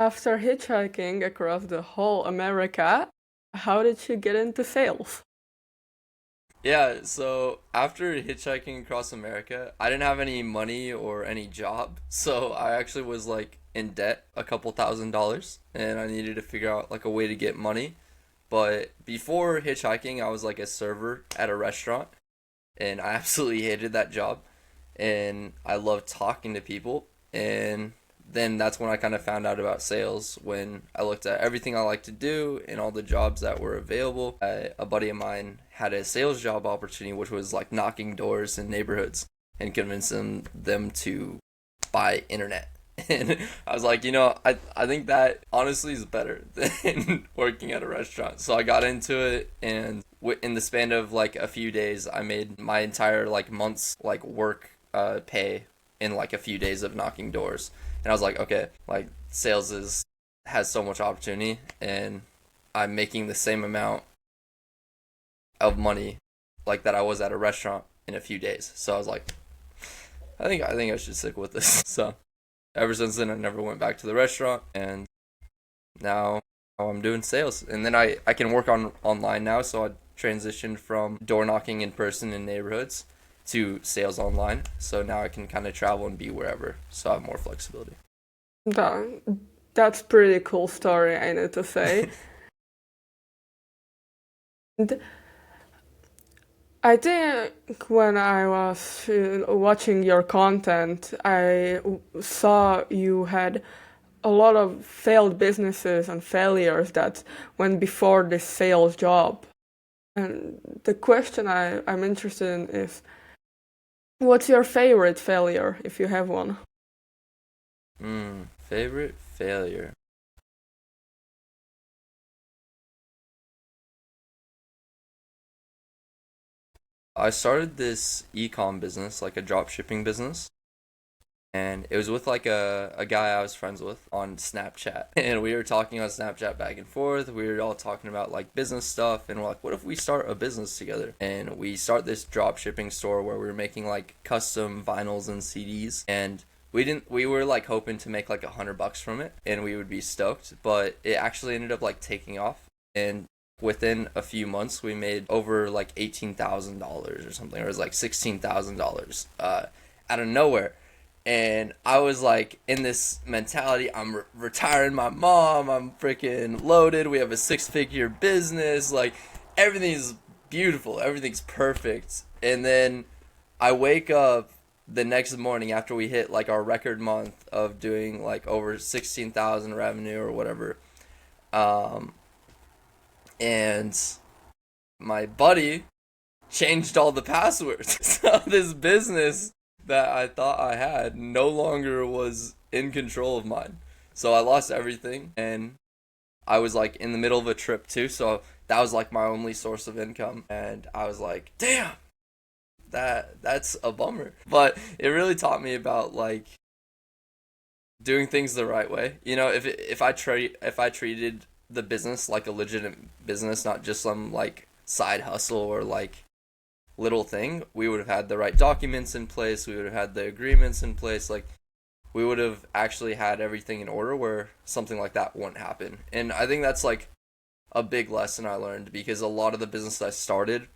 After hitchhiking across the whole America, how did you get into sales? Yeah, so after hitchhiking across America, I didn't have any money or any job. So I actually was like in debt a couple $1,000s and I needed to figure out like a way to get money. But before hitchhiking, I was like a server at a restaurant and I absolutely hated that job. And I loved talking to people. And then that's when I kind of found out about sales when I looked at everything I like to do and all the jobs that were available. A buddy of mine had a sales job opportunity, which was like knocking doors in neighborhoods and convincing them to buy internet. And I was like, I think that honestly is better than working at a restaurant. So I got into it, and in the span of like a few days, I made my entire like month's like work pay in like a few days of knocking doors. And I was like, okay, like sales is has so much opportunity, and I'm making the same amount of money like that I was at a restaurant in a few days. So I was like, I think I should stick with this. So ever since then, I never went back to the restaurant, and now I'm doing sales. And then I can work on online now, so I transitioned from door knocking in person in neighborhoods to sales online. So now I can kind of travel and be wherever, so I have more flexibility. That, that's pretty cool story, I need to say. And I think when I was watching your content, saw you had a lot of failed businesses and failures that went before this sales job. And the question I'm interested in is, what's your favorite failure, if you have one? Favorite failure. I started this e-com business, like a drop shipping business, and it was with like a guy I was friends with on Snapchat. And we were talking on Snapchat back and forth. We were all talking about like business stuff, and we're like, what if we start a business together? And we start this drop shipping store where we were making like custom vinyls and CDs, and we were like hoping to make like $100 from it and we would be stoked, but it actually ended up like taking off, and within a few months we made over like $18,000 or something, or it was like $16,000 out of nowhere. And I was like in this mentality, I'm retiring my mom, I'm freaking loaded, we have a six-figure business, like everything's beautiful, everything's perfect. And then I wake up the next morning after we hit like our record month of doing like over 16,000 revenue or whatever. Um, and my buddy changed all the passwords. So this business that I thought I had no longer was in control of mine. So I lost everything, and I was like in the middle of a trip too, so that was like my only source of income, and I was like, "Damn, that's a bummer." But it really taught me about like doing things the right way. If I treated the business like a legitimate business, not just some like side hustle or like little thing, we would have had the right documents in place, we would have had the agreements in place, like we would have actually had everything in order where something like that wouldn't happen. And I think that's like a big lesson I learned, because a lot of the business I started,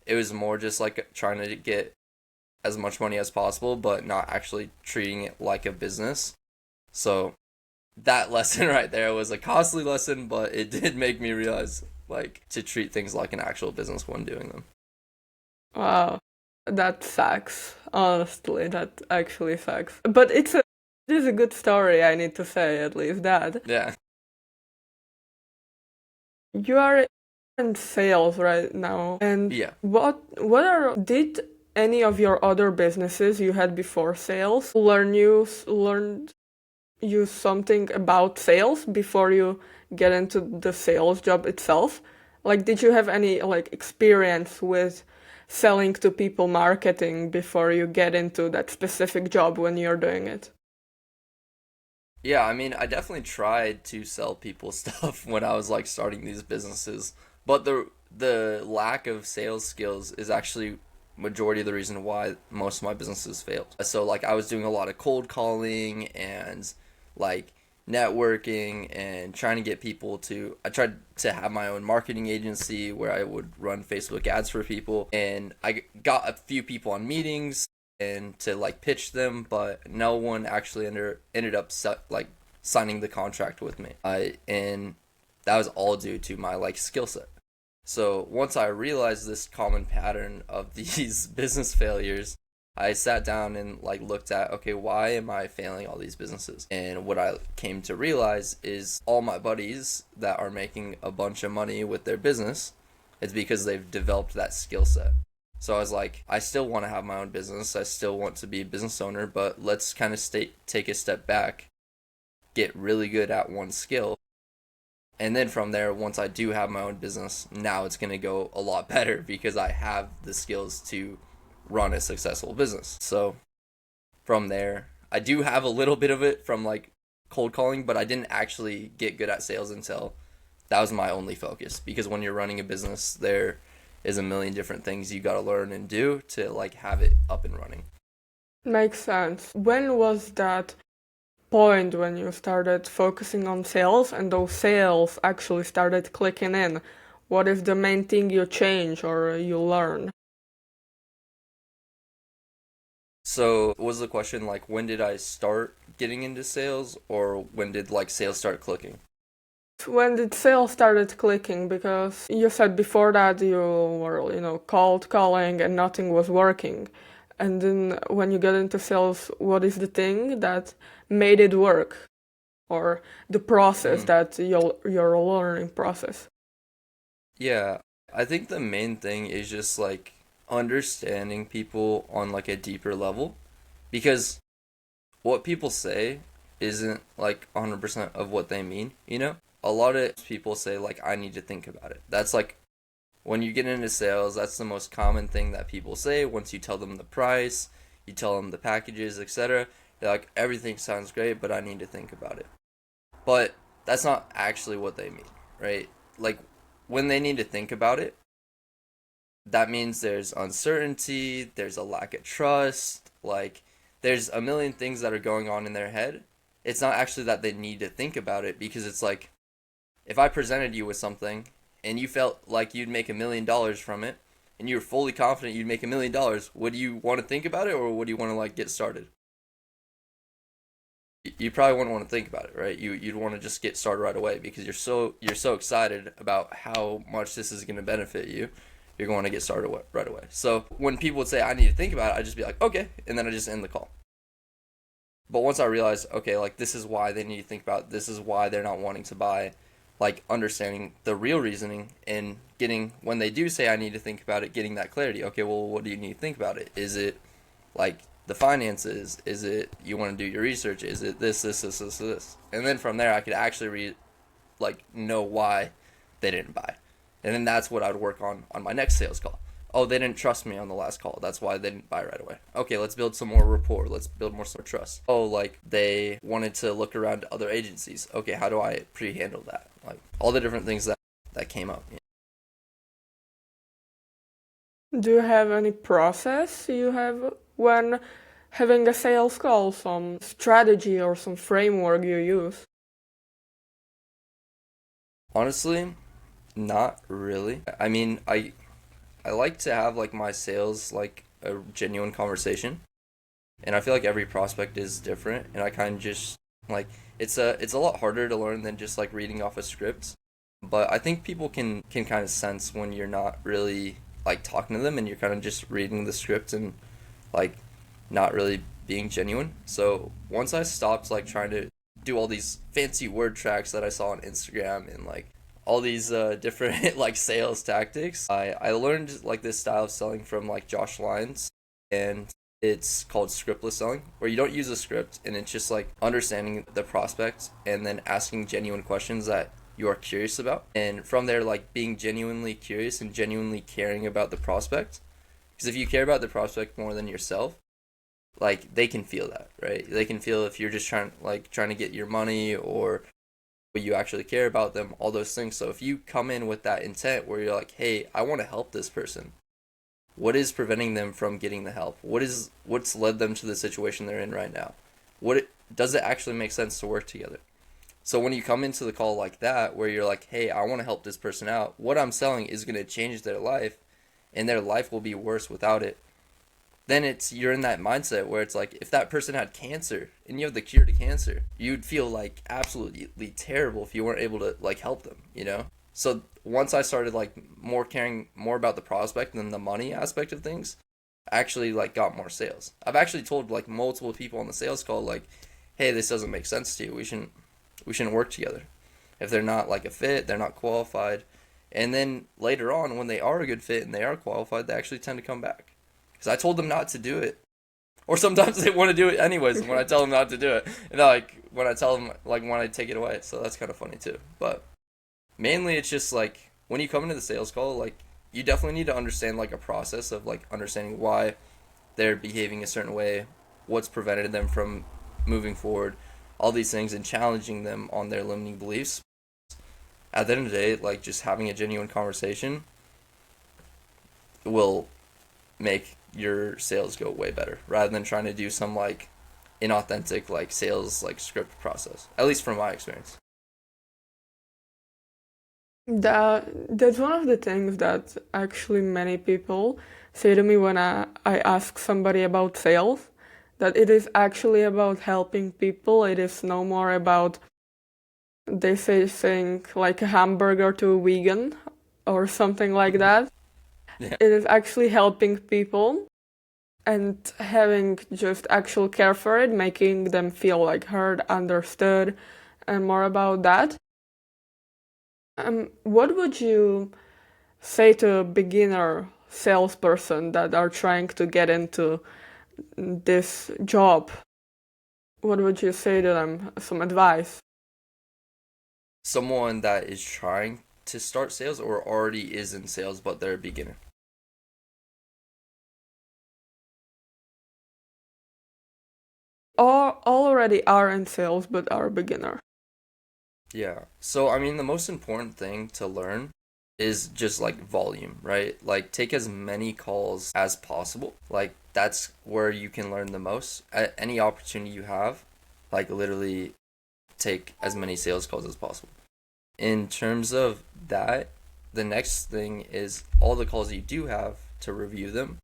it was more just like trying to get as much money as possible, but not actually treating it like a business. So that lesson right there was a costly lesson, but it did make me realize like to treat things like an actual business when doing them. Wow, that sucks. Honestly, that actually sucks. But it is a good story, I need to say, at least that. Yeah. You are in sales right now, and Yeah. did any of your other businesses you had before sales learn you something about sales before you get into the sales job itself? Like, did you have any like experience with selling to people, marketing, before you get into that specific job when you're doing it? Yeah, I mean, I definitely tried to sell people stuff when I was like starting these businesses, but the lack of sales skills is actually majority of the reason why most of my businesses failed. So like I was doing a lot of cold calling and like networking and trying to get people to. I tried to have my own marketing agency where I would run Facebook ads for people, and I got a few people on meetings and to like pitch them, but no one actually ended up like signing the contract with me. And that was all due to my like skill set. So once I realized this common pattern of these business failures, I sat down and like looked at, okay, why am I failing all these businesses? And what I came to realize is all my buddies that are making a bunch of money with their business, it's because they've developed that skill set. So I was like, I still want to have my own business. I still want to be a business owner, but let's kind of take a step back, get really good at one skill. And then from there, once I do have my own business, now it's going to go a lot better because I have the skills to run a successful business. So from there, I do have a little bit of it from like cold calling, but I didn't actually get good at sales until that was my only focus. Because when you're running a business, there is a million different things you got to learn and do to like have it up and running. Makes sense. When was that point when you started focusing on sales and those sales actually started clicking in? What is the main thing you change or you learn? So was the question like when did I start getting into sales or when did like sales start clicking? When did sales started clicking? Because you said before that you were, cold calling and nothing was working. And then when you get into sales, what is the thing that made it work? Or the process that your learning process? Yeah, I think the main thing is just like understanding people on like a deeper level because what people say isn't like 100% of what they mean, you know? A lot of people say like I need to think about it. That's like when you get into sales, that's the most common thing that people say once you tell them the price, you tell them the packages, etc. They're like everything sounds great, but I need to think about it. But that's not actually what they mean, right? Like when they need to think about it, that means there's uncertainty, there's a lack of trust, like there's a million things that are going on in their head. It's not actually that they need to think about it because it's like if I presented you with something and you felt like you'd make $1 million from it and you were fully confident you'd make $1 million, would you want to think about it or would you want to like get started? You probably wouldn't want to think about it, right? You'd want to just get started right away because you're so excited about how much this is going to benefit you. You're going to get started right away. So when people would say I need to think about it, I'd just be like, okay, and then I just end the call. But once I realized, okay, like this is why they need to think about it, this is why they're not wanting to buy, like understanding the real reasoning and getting when they do say I need to think about it, getting that clarity. Okay, well, what do you need to think about it? Is it like the finances? Is it you want to do your research? Is it this? And then from there, I could actually know why they didn't buy, and then that's what I would work on my next sales call. Oh, they didn't trust me on the last call. That's why they didn't buy right away. Okay, let's build some more rapport. Let's build more trust. Oh, like they wanted to look around other agencies. Okay, how do I pre-handle that? Like all the different things that came up. Do you have any process you have when having a sales call, some strategy or some framework you use? Honestly, not really. I mean, I like to have like my sales like a genuine conversation, and I feel like every prospect is different, and I kind of just like it's a lot harder to learn than just like reading off a script. But I think people can kind of sense when you're not really like talking to them and you're kind of just reading the script and like not really being genuine. So once I stopped like trying to do all these fancy word tracks that I saw on Instagram and like all these different like sales tactics, I learned like this style of selling from like Josh Lyons, and it's called scriptless selling, where you don't use a script and it's just like understanding the prospect and then asking genuine questions that you are curious about, and from there like being genuinely curious and genuinely caring about the prospect, because if you care about the prospect more than yourself, like they can feel that, right? They can feel if you're just trying to get your money or you actually care about them, all those things. So if you come in with that intent where you're like, hey, I want to help this person, what is preventing them from getting the help? What's led them to the situation they're in right now? Does it actually make sense to work together? So when you come into the call like that, where you're like, hey, I want to help this person out, what I'm selling is going to change their life, and their life will be worse without it. Then you're in that mindset where it's like, if that person had cancer and you have the cure to cancer, you'd feel like absolutely terrible if you weren't able to like help them, you know? So once I started like more caring more about the prospect than the money aspect of things, I actually like got more sales. I've actually told like multiple people on the sales call like, hey, this doesn't make sense to you. We shouldn't work together. If they're not like a fit, they're not qualified. And then later on, when they are a good fit and they are qualified, they actually tend to come back. Because I told them not to do it. Or sometimes they want to do it anyways when I tell them not to do it. And like when I tell them, like when I take it away. So that's kind of funny too. But mainly it's just like when you come into the sales call, like you definitely need to understand like a process of like understanding why they're behaving a certain way, what's prevented them from moving forward, all these things, and challenging them on their limiting beliefs. At the end of the day, like just having a genuine conversation will make your sales go way better rather than trying to do some like inauthentic like sales like script process. At least from my experience. That's one of the things that actually many people say to me when I ask somebody about sales, that it is actually about helping people. It is no more about, they say, think like a hamburger to a vegan or something like that. Yeah. It is actually helping people and having just actual care for it, making them feel like heard, understood, and more about that. What would you say to a beginner salesperson that are trying to get into this job? What would you say to them? Some advice? Someone that is trying to start sales or already is in sales but they're a beginner. Or already are in sales but are a beginner. Yeah. So, I mean, the most important thing to learn is just like volume, right? Like, take as many calls as possible. Like, that's where you can learn the most. At any opportunity you have, like, literally take as many sales calls as possible. In terms of that, the next thing is all the calls you do have to review them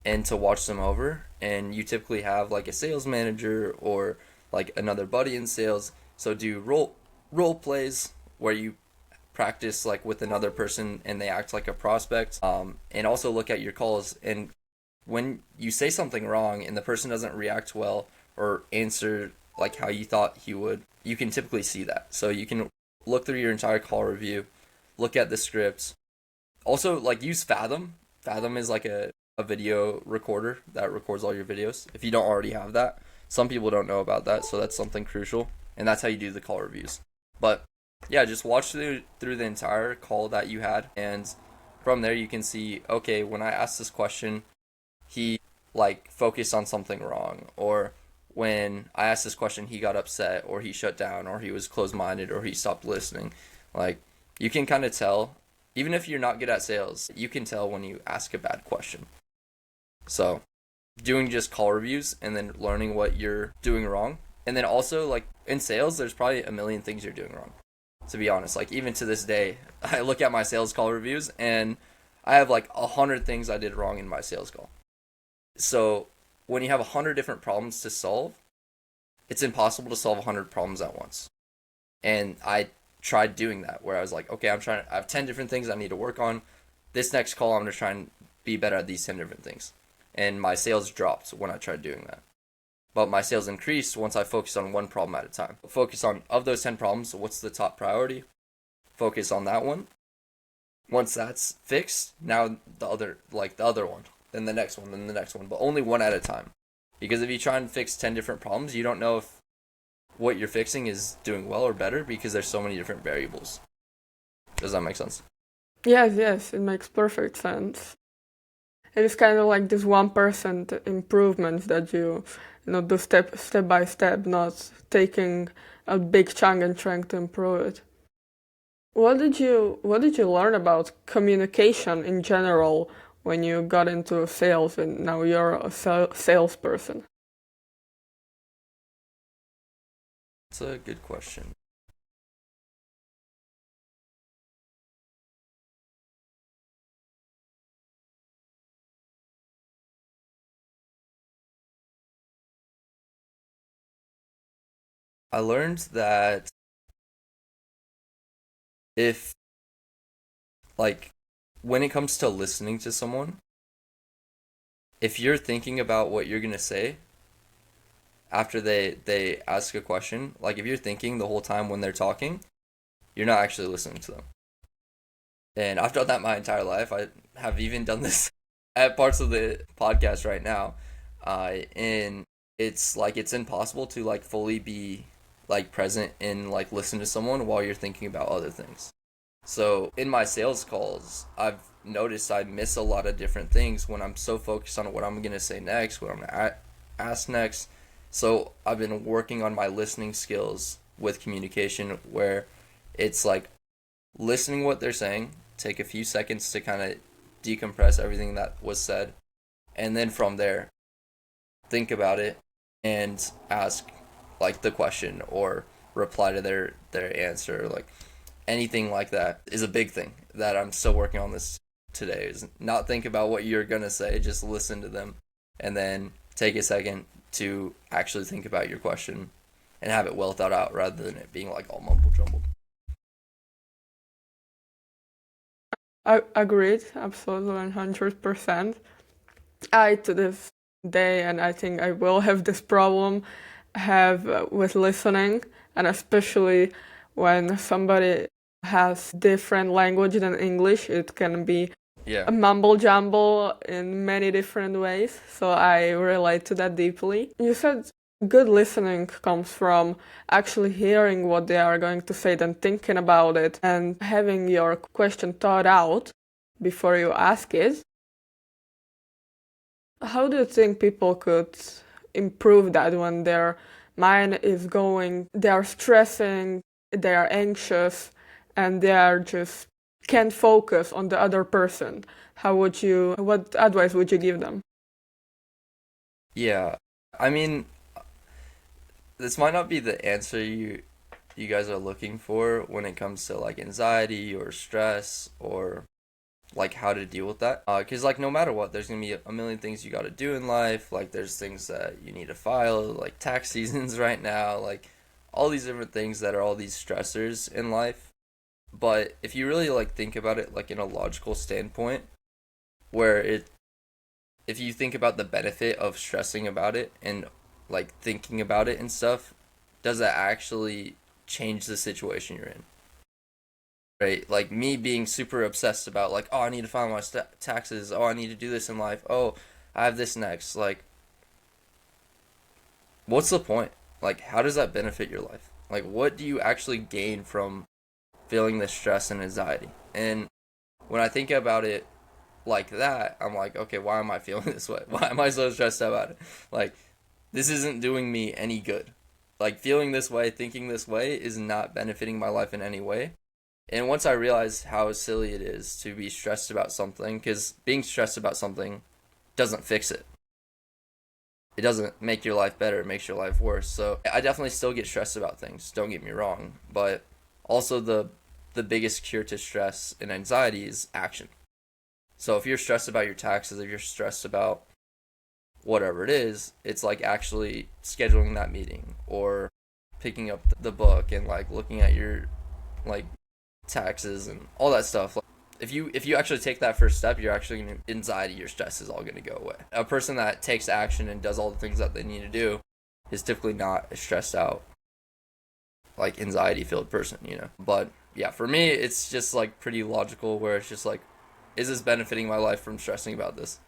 and to watch them over. And you typically have like a sales manager or like another buddy in sales. So do role plays where you practice like with another person and they act like a prospect. And also look at your calls, and when you say something wrong and the person doesn't react well or answer like how you thought he would, you can typically see that. So you can look through your entire call review, look at the scripts. Also, like use Fathom. Fathom is like a video recorder that records all your videos. If you don't already have that, some people don't know about that, so that's something crucial. And that's how you do the call reviews. But yeah, just watch through the entire call that you had, and from there you can see, okay, when I asked this question, he like focused on something wrong, or when I asked this question, he got upset, or he shut down, or he was closed minded, or he stopped listening. Like you can kind of tell, even if you're not good at sales, you can tell when you ask a bad question. So doing just call reviews and then learning what you're doing wrong. And then also like in sales, there's probably a million things you're doing wrong. To be honest, like even to this day, I look at my sales call reviews and I have like 100 things I did wrong in my sales call. So when you have 100 different problems to solve, it's impossible to solve 100 problems at once. And I tried doing that where I was like, okay, I have 10 different things I need to work on. This next call, I'm going to try and be better at these 10 different things. And my sales dropped when I tried doing that. But my sales increased once I focused on one problem at a time. Focus on, of those 10 problems, what's the top priority? Focus on that one. Once that's fixed, now the other one, then the next one, then the next one, but only one at a time. Because if you try and fix 10 different problems, you don't know if what you're fixing is doing well or better because there's so many different variables. Does that make sense? Yes, yes, it makes perfect sense. It is kind of like this 1% improvements that do step by step, not taking a big chunk and trying to improve it. What did you learn about communication in general when you got into sales and now you're a salesperson? It's a good question. I learned that if, like, when it comes to listening to someone, if you're thinking about what you're gonna say after they ask a question, like if you're thinking the whole time when they're talking, you're not actually listening to them. And I've done that my entire life. I have even done this at parts of the podcast right now. And it's like it's impossible to like fully be like present and like listen to someone while you're thinking about other things. So in my sales calls, I've noticed I miss a lot of different things when I'm so focused on what I'm gonna say next, what I'm gonna ask next. So I've been working on my listening skills with communication, where it's like listening what they're saying, take a few seconds to kind of decompress everything that was said, and then from there, think about it and ask like the question or reply to their answer, like anything like that is a big thing that I'm still working on this today. Is not think about what you're gonna say, just listen to them, and then take a second to actually think about your question and have it well thought out rather than it being like all mumble jumbled. I agreed, absolutely 100%. I to this day, and I think I will have this problem, have with listening, and especially when somebody has different language than English, it can be Yeah. a mumble jumble in many different ways. So I relate to that deeply. You said good listening comes from actually hearing what they are going to say, then thinking about it and having your question thought out before you ask it. How do you think people could improve that when their mind is going, they are stressing, they are anxious, and they are just can't focus on the other person? What advice would you give them? Yeah. I mean, this might not be the answer you guys are looking for when it comes to like anxiety or stress or like how to deal with that. Because like no matter what, there's gonna be a million things you got to do in life. Like there's things that you need to file, like tax seasons right now, like all these different things that are all these stressors in life. But if you really like think about it like in a logical standpoint, where it if you think about the benefit of stressing about it and like thinking about it and stuff, does that actually change the situation you're in? Right? Like me being super obsessed about like, oh, I need to file my taxes. Oh, I need to do this in life. Oh, I have this next. Like, what's the point? Like, how does that benefit your life? Like, what do you actually gain from feeling this stress and anxiety? And when I think about it like that, I'm like, okay, why am I feeling this way? Why am I so stressed out about it? Like, this isn't doing me any good. Like, feeling this way, thinking this way is not benefiting my life in any way. And once I realized how silly it is to be stressed about something, because being stressed about something doesn't fix it. It doesn't make your life better, it makes your life worse. So I definitely still get stressed about things, don't get me wrong. But also the biggest cure to stress and anxiety is action. So if you're stressed about your taxes, if you're stressed about whatever it is, it's like actually scheduling that meeting or picking up the book and like looking at your like taxes and all that stuff. Like, if you actually take that first step, you're actually gonna anxiety, your stress is all gonna go away. A person that takes action and does all the things that they need to do is typically not a stressed out, like anxiety filled person, you know. But yeah, for me, it's just like pretty logical where it's just like, is this benefiting my life from stressing about this?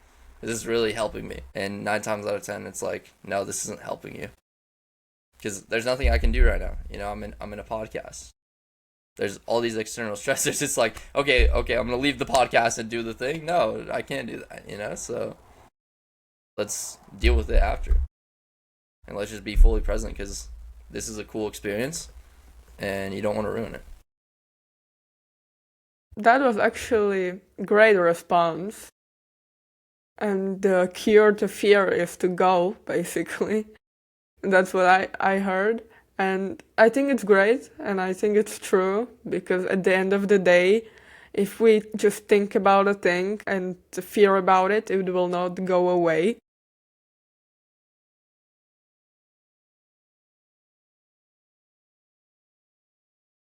Is this really helping me? And 9 times out of 10, it's like, no, this isn't helping you because there's nothing I can do right now. You know, I'm in a podcast. There's all these external stressors. It's like, okay, I'm gonna leave the podcast and do the thing. No, I can't do that. You know, so let's deal with it after, and let's just be fully present because this is a cool experience, and you don't want to ruin it. That was actually a great response. And the cure to fear is to go, basically. That's what I heard. And I think it's great and I think it's true because at the end of the day, if we just think about a thing and fear about it, it will not go away.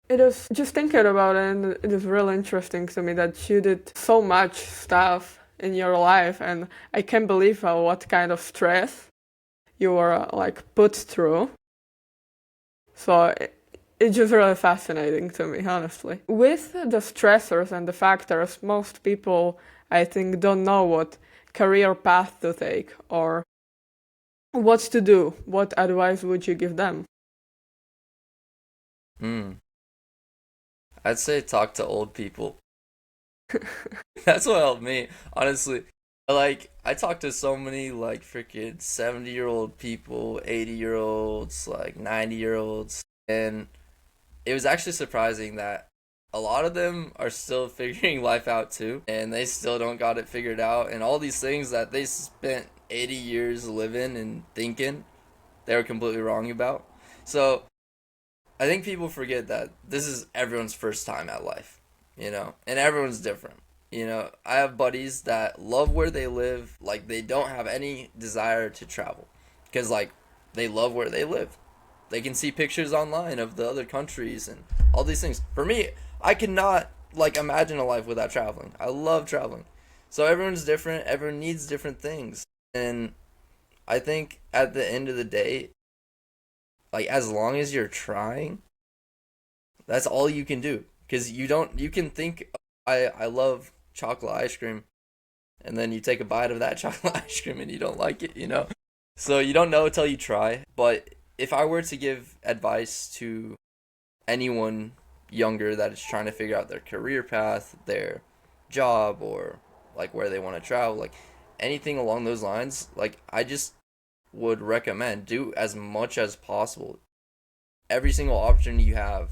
It is just thinking about it, and it is really interesting to me that you did so much stuff in your life, and I can't believe what kind of stress you were like put through. So it's just really fascinating to me, honestly. With the stressors and the factors, most people, I think, don't know what career path to take or what to do. What advice would you give them? Hmm. I'd say talk to old people. That's what helped me, honestly. Like, I talked to so many, like, freaking 70-year-old people, 80-year-olds, like, 90-year-olds, and it was actually surprising that a lot of them are still figuring life out too, and they still don't got it figured out, and all these things that they spent 80 years living and thinking, they were completely wrong about. So, I think people forget that this is everyone's first time at life, and everyone's different. I have buddies that love where they live, like they don't have any desire to travel because like they love where they live. They can see pictures online of the other countries and all these things. For me, I cannot like imagine a life without traveling. I love traveling. So everyone's different, everyone needs different things. And I think at the end of the day, like as long as you're trying, that's all you can do. Because you can think, I love chocolate ice cream, and then you take a bite of that chocolate ice cream and you don't like it. So you don't know until you try. But if I were to give advice to anyone younger that is trying to figure out their career path, their job, or like where they want to travel, like anything along those lines, like I just would recommend do as much as possible. Every single opportunity you have,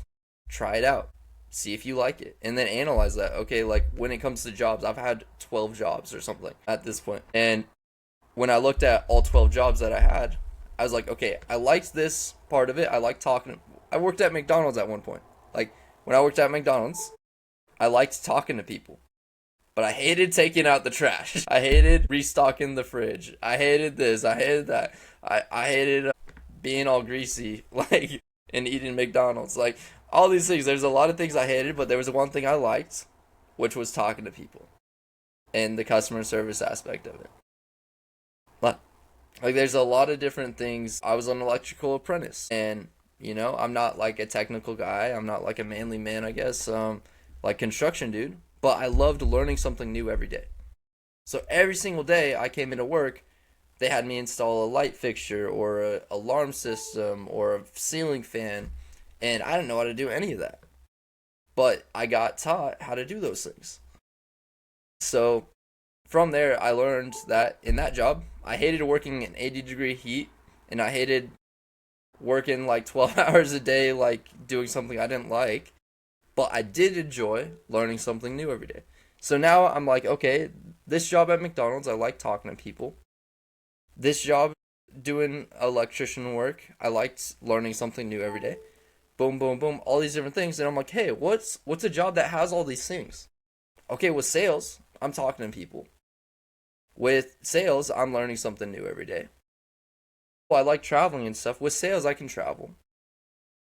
try it out. See if you like it, and then analyze that. Okay, like when it comes to jobs, I've had 12 jobs or something at this point, and when I looked at all 12 jobs that I had, I was like, okay, I liked this part of it. I liked talking. I worked at McDonald's at one point. Like when I worked at McDonald's, I liked talking to people, but I hated taking out the trash. I hated restocking the fridge. I hated this. I hated that. I hated being all greasy, like, and eating McDonald's. Like, all these things. There's a lot of things I hated, but there was one thing I liked, which was talking to people and the customer service aspect of it. Like, there's a lot of different things. I was an electrical apprentice, and, I'm not like a technical guy. I'm not like a manly man, I guess, like construction dude, but I loved learning something new every day. So every single day I came into work, they had me install a light fixture or a alarm system or a ceiling fan, and I didn't know how to do any of that. But I got taught how to do those things. So from there, I learned that in that job, I hated working in 80-degree heat, and I hated working like 12 hours a day, like doing something I didn't like. But I did enjoy learning something new every day. So now I'm like, okay, this job at McDonald's, I like talking to people. This job doing electrician work, I liked learning something new every day. Boom, boom, boom, all these different things. And I'm like, hey, what's a job that has all these things? Okay, with sales, I'm talking to people. With sales, I'm learning something new every day. Well, I like traveling and stuff. With sales, I can travel.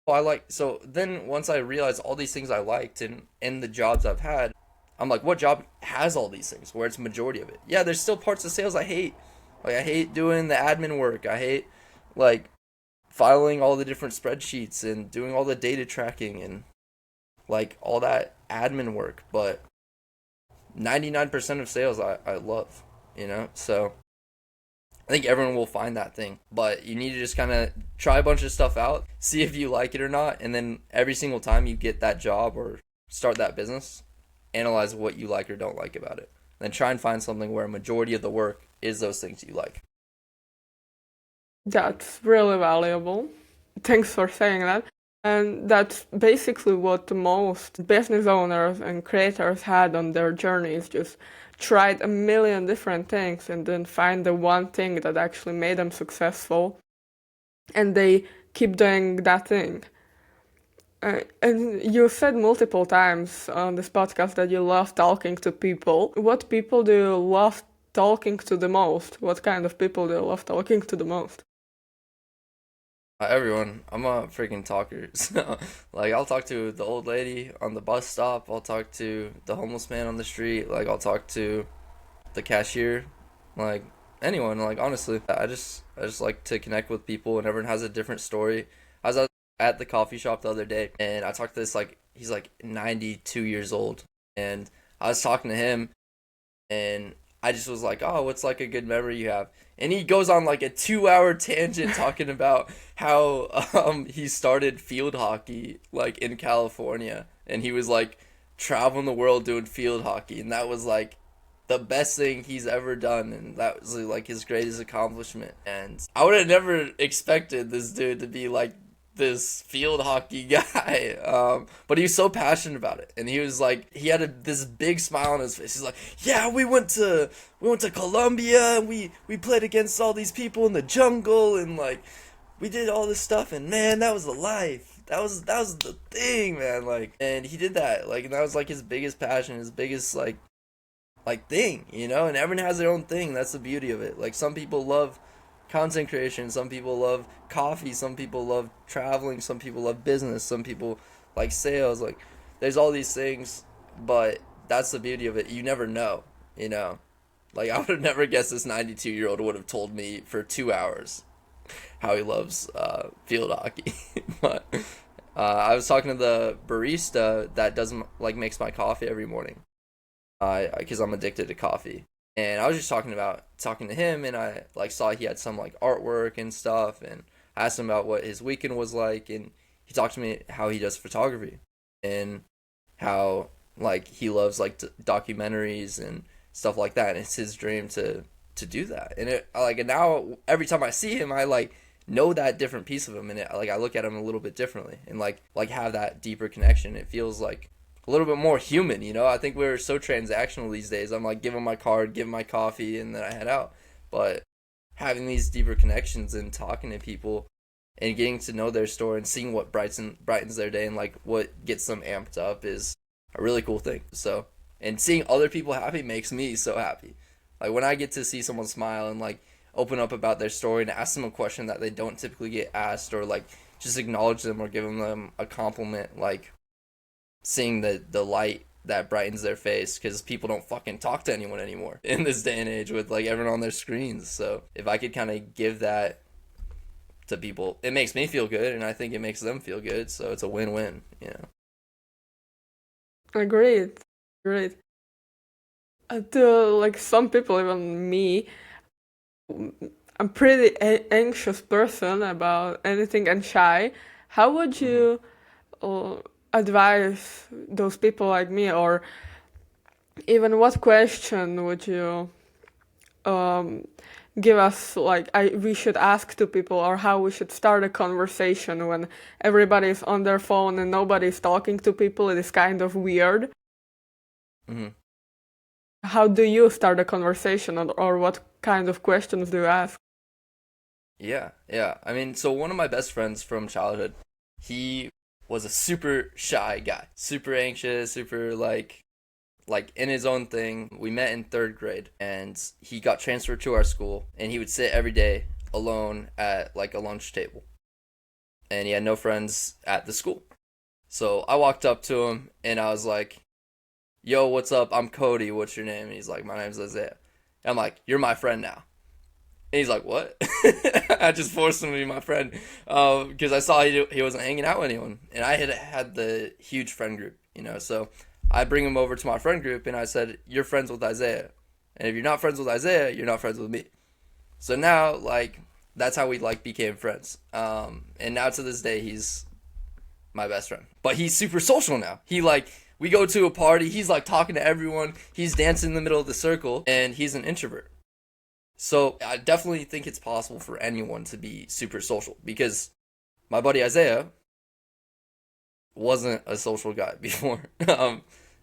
Well, so then once I realized all these things I liked and in the jobs I've had, I'm like, what job has all these things where it's majority of it? Yeah, there's still parts of sales I hate. Like I hate doing the admin work. I hate like filing all the different spreadsheets and doing all the data tracking and like all that admin work. But 99% of sales I love, So I think everyone will find that thing, but you need to just kind of try a bunch of stuff out, see if you like it or not, and then every single time you get that job or start that business, analyze what you like or don't like about it. Then try and find something where a majority of the work is those things you like. That's really valuable. Thanks for saying that. And that's basically what most business owners and creators had on their journeys, just tried a million different things and then find the one thing that actually made them successful. And they keep doing that thing. And you said multiple times on this podcast that you love talking to people. What people do you love talking to the most? What kind of people do you love talking to the most? Everyone, I'm a freaking talker. So, like, I'll talk to the old lady on the bus stop. I'll talk to the homeless man on the street. Like, I'll talk to the cashier. Like, anyone. Like, honestly, I just like to connect with people, and everyone has a different story. I was at the coffee shop the other day, and I talked to this like he's like 92 years old, and I was talking to him, and I just was like, "Oh, what's like a good memory you have?" And he goes on like a 2 hour tangent talking about how he started field hockey like in California, and he was like traveling the world doing field hockey, and that was like the best thing he's ever done, and that was like his greatest accomplishment. And I would have never expected this dude to be like this field hockey guy. But he was so passionate about it, and he was like, he had this big smile on his face. He's like, "Yeah, we went to Colombia, and we played against all these people in the jungle, and like we did all this stuff, and man, that was the life. That was the thing, man. Like, and he did that, like, and that was like his biggest passion, his biggest like thing, and everyone has their own thing. That's the beauty of it. Like, some people love content creation, some people love coffee, some people love traveling, some people love business, some people like sales. Like, there's all these things, but that's the beauty of it. You never know. Like, I would have never guessed this 92-year-old would have told me for 2 hours how he loves field hockey. But I was talking to the barista that doesn't like makes my coffee every morning, because I'm addicted to coffee. And I was just talking to him, and I like saw he had some like artwork and stuff, and I asked him about what his weekend was like, and he talked to me how he does photography, and how like he loves like documentaries and stuff like that, and it's his dream to do that. And it like, and now every time I see him, I like know that different piece of him, and like I look at him a little bit differently, and like have that deeper connection. It feels like a little bit more human. I think we're so transactional these days. I'm like, give him my card, give him my coffee, and then I head out. But having these deeper connections and talking to people and getting to know their story and seeing what brightens their day and like what gets them amped up is a really cool thing. So, and seeing other people happy makes me so happy. Like, when I get to see someone smile and like open up about their story and ask them a question that they don't typically get asked, or like just acknowledge them or give them a compliment, like seeing the light that brightens their face, because people don't fucking talk to anyone anymore in this day and age with like everyone on their screens. So if I could kind of give that to people, it makes me feel good, and I think it makes them feel good. So it's a win-win. Agreed. Great. To like some people, even me, I'm pretty anxious person about anything and shy. How would Hmm. you uh, advise those people like me, or even what question would you um, give us, like we should ask to people, or how we should start a conversation when everybody's on their phone and nobody's talking to people? It is kind of weird. Hmm. How do you start a conversation, or what kind of questions do you ask? Yeah. I mean, so one of my best friends from childhood, he was a super shy guy, super anxious, super like in his own thing. We met in third grade, and he got transferred to our school, and he would sit every day alone at like a lunch table, and he had no friends at the school. So I walked up to him, and I was like, "Yo, what's up? I'm Cody. What's your name?" And he's like, "My name's Isaiah." And I'm like, "You're my friend now." And he's like, "What?" I just forced him to be my friend, because I saw he wasn't hanging out with anyone, and I had the huge friend group. So I bring him over to my friend group, and I said, "You're friends with Isaiah, and if you're not friends with Isaiah, you're not friends with me." So now, like, that's how we like became friends. And now to this day, he's my best friend. But he's super social now. He like, we go to a party, he's like talking to everyone, he's dancing in the middle of the circle, and he's an introvert. So I definitely think it's possible for anyone to be super social, because my buddy Isaiah wasn't a social guy before.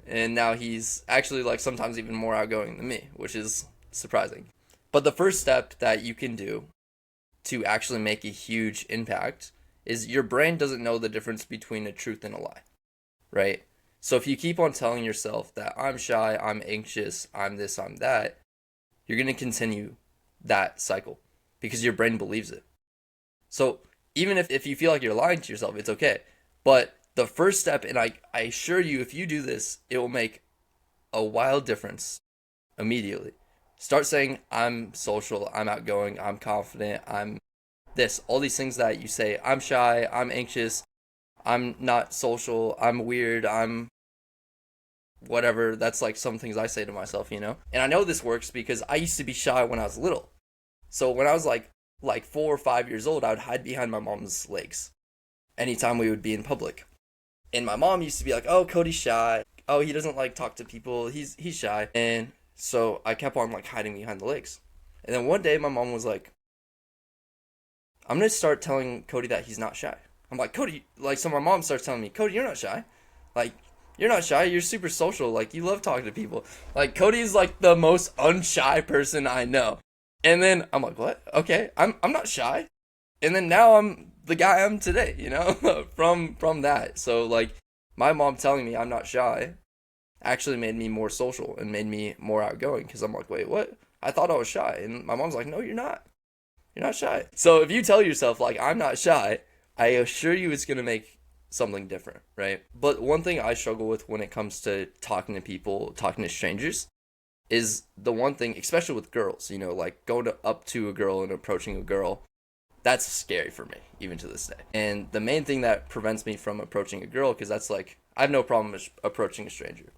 And now he's actually like sometimes even more outgoing than me, which is surprising. But the first step that you can do to actually make a huge impact is your brain doesn't know the difference between a truth and a lie, right? So if you keep on telling yourself that I'm shy, I'm anxious, I'm this, I'm that, you're going to continue that cycle because your brain believes it. So Even if you feel like you're lying to yourself, it's okay. But the first step, and I assure you, if you do this, it will make a wild difference immediately. Start saying, I'm social, I'm outgoing, I'm confident, I'm this. All these things that you say, I'm shy, I'm anxious, I'm not social, I'm weird, I'm whatever. That's like some things I say to myself, you know? And I know this works because I used to be shy when I was little. So when I was like 4 or 5 years old, I would hide behind my mom's legs anytime we would be in public. And my mom used to be like, "Oh, Cody's shy. Oh, he doesn't like talk to people. He's shy." And so I kept on like hiding behind the legs. And then one day my mom was like, "I'm gonna start telling Cody that he's not shy." I'm like, "Cody," like, so my mom starts telling me, "Cody, you're not shy. Like, you're not shy. You're super social. Like, you love talking to people. Like, Cody's like the most unshy person I know." And then I'm like, "What? Okay, I'm not shy." And then now I'm the guy I'm today, you know, from that. So like, my mom telling me I'm not shy actually made me more social and made me more outgoing because I'm like, wait, what? I thought I was shy, and my mom's like, no, you're not. You're not shy. So if you tell yourself like I'm not shy, I assure you it's gonna make something different, right? But one thing I struggle with when it comes to talking to people, talking to strangers, is the one thing, especially with girls, you know, like going up to a girl and approaching a girl, that's scary for me, even to this day. And the main thing that prevents me from approaching a girl, because that's like, I have no problem approaching a stranger.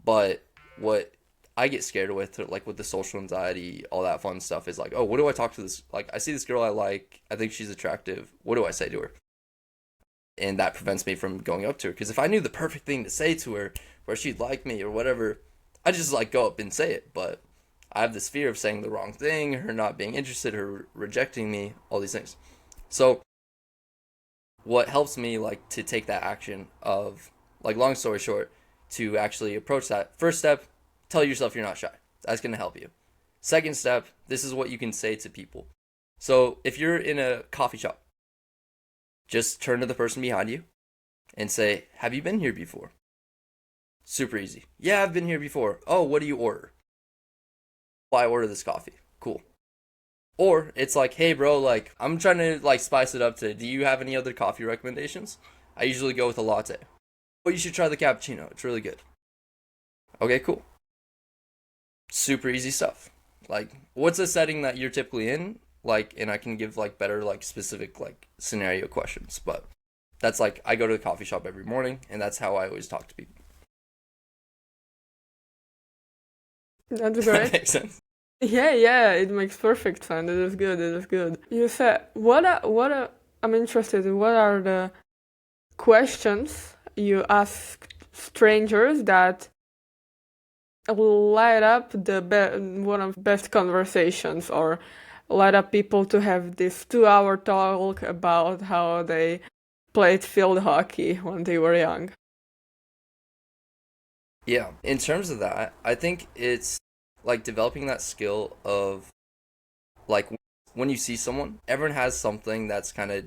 But what I get scared with, like with the social anxiety, all that fun stuff, is like, oh, what do I talk to this? Like, I see this girl I like, I think she's attractive. What do I say to her? And that prevents me from going up to her. Because if I knew the perfect thing to say to her, where she'd like me or whatever, I just like go up and say it. But I have this fear of saying the wrong thing, her not being interested, her rejecting me, all these things. So what helps me like to take that action of, like, long story short, to actually approach that first step, tell yourself you're not shy. That's going to help you. Second step, this is what you can say to people. So if you're in a coffee shop, just turn to the person behind you and say, have you been here before? Super easy. Yeah, I've been here before. Oh, what do you order? Well, I order this coffee. Cool. Or it's like, hey bro, like, I'm trying to like spice it up today. Do you have any other coffee recommendations? I usually go with a latte. Oh, you should try the cappuccino. It's really good. Okay, cool. Super easy stuff. Like, what's a setting that you're typically in? Like, and I can give like better like specific like scenario questions. But that's like, I go to the coffee shop every morning, and that's how I always talk to people. That's That great. makes sense. Yeah, yeah, it makes perfect sense. It is good. It is good. You said I'm interested in what are the questions you ask strangers that light up one of the best conversations, or light up people to have this 2 hour talk about how they played field hockey when they were young. Yeah. In terms of that, I think it's like developing that skill of like when you see someone, everyone has something that's kind of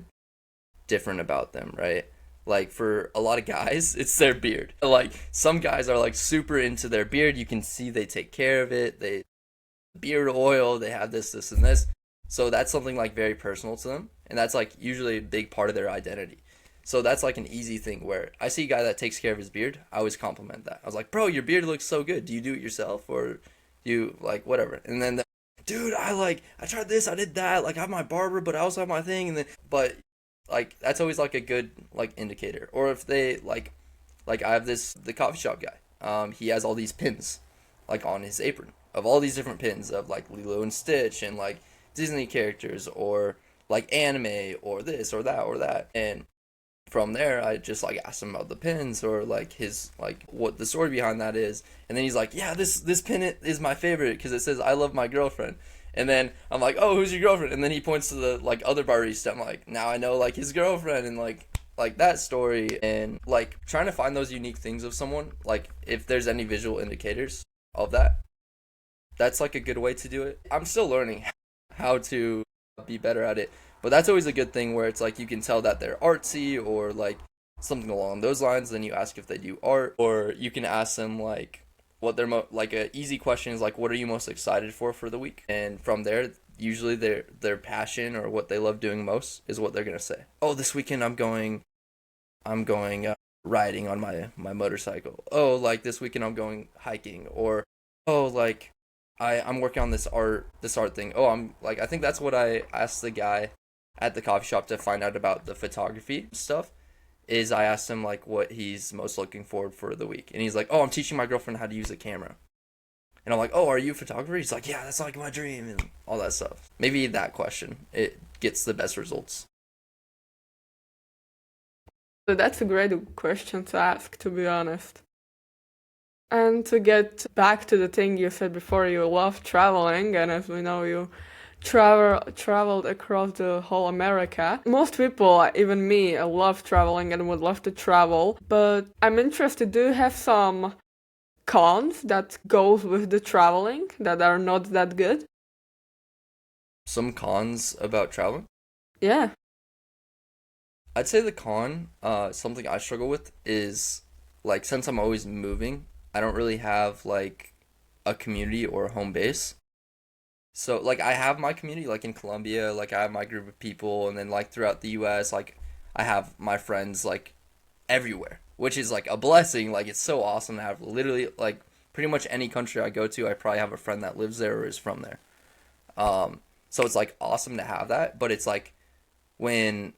different about them, right? Like for a lot of guys, it's their beard. Like some guys are like super into their beard. You can see they take care of it. They beard oil, they have this, and this. So that's something like very personal to them. And that's like usually a big part of their identity. So that's like an easy thing where I see a guy that takes care of his beard, I always compliment that. I was like, bro, your beard looks so good. Do you do it yourself or do you like whatever? And then dude, I tried this, I did that. Like I have my barber, but I also have my thing, and then but like that's always like a good like indicator. Or if they like I have this the coffee shop guy. He has all these pins like on his apron of all these different pins of like Lilo and Stitch and like Disney characters or like anime or this or that or that. And from there I just like asked him about the pins or like his like what the story behind that is. And then he's like, yeah, this pin is my favorite because it says I love my girlfriend. And then I'm like, oh, who's your girlfriend? And then he points to the like other barista. I'm like, now I know like his girlfriend and like that story. And like trying to find those unique things of someone, like if there's any visual indicators of that, that's like a good way to do it. I'm still learning how to be better at it, but that's always a good thing where it's like you can tell that they're artsy or like something along those lines. Then you ask if they do art, or you can ask them like what they're like a easy question is like, what are you most excited for the week? And from there, usually their passion or what they love doing most is what they're gonna say. Oh, this weekend I'm going riding on my motorcycle. Oh, like this weekend I'm going hiking, or oh, like I'm working on this art thing. Oh, I'm like I think that's what I asked the guy at the coffee shop to find out about the photography stuff. Is I asked him like what he's most looking forward for the week, and he's like, "Oh, I'm teaching my girlfriend how to use a camera." And I'm like, "Oh, are you a photographer?" He's like, "Yeah, that's like my dream," and all that stuff. Maybe that question it gets the best results. So that's a great question to ask, to be honest. And to get back to the thing you said before, you love traveling, and as we know, you traveled across the whole America. Most people, even me, love traveling and would love to travel. But I'm interested. Do you have some cons that goes with the traveling that are not that good? Some cons about traveling. Yeah. I'd say the con, something I struggle with is like since I'm always moving, I don't really have like a community or a home base. So like I have my community like in Colombia, like I have my group of people, and then like throughout the US, like I have my friends like everywhere, which is like a blessing. Like it's so awesome to have literally like pretty much any country I go to, I probably have a friend that lives there or is from there. So it's like awesome to have that, but it's like when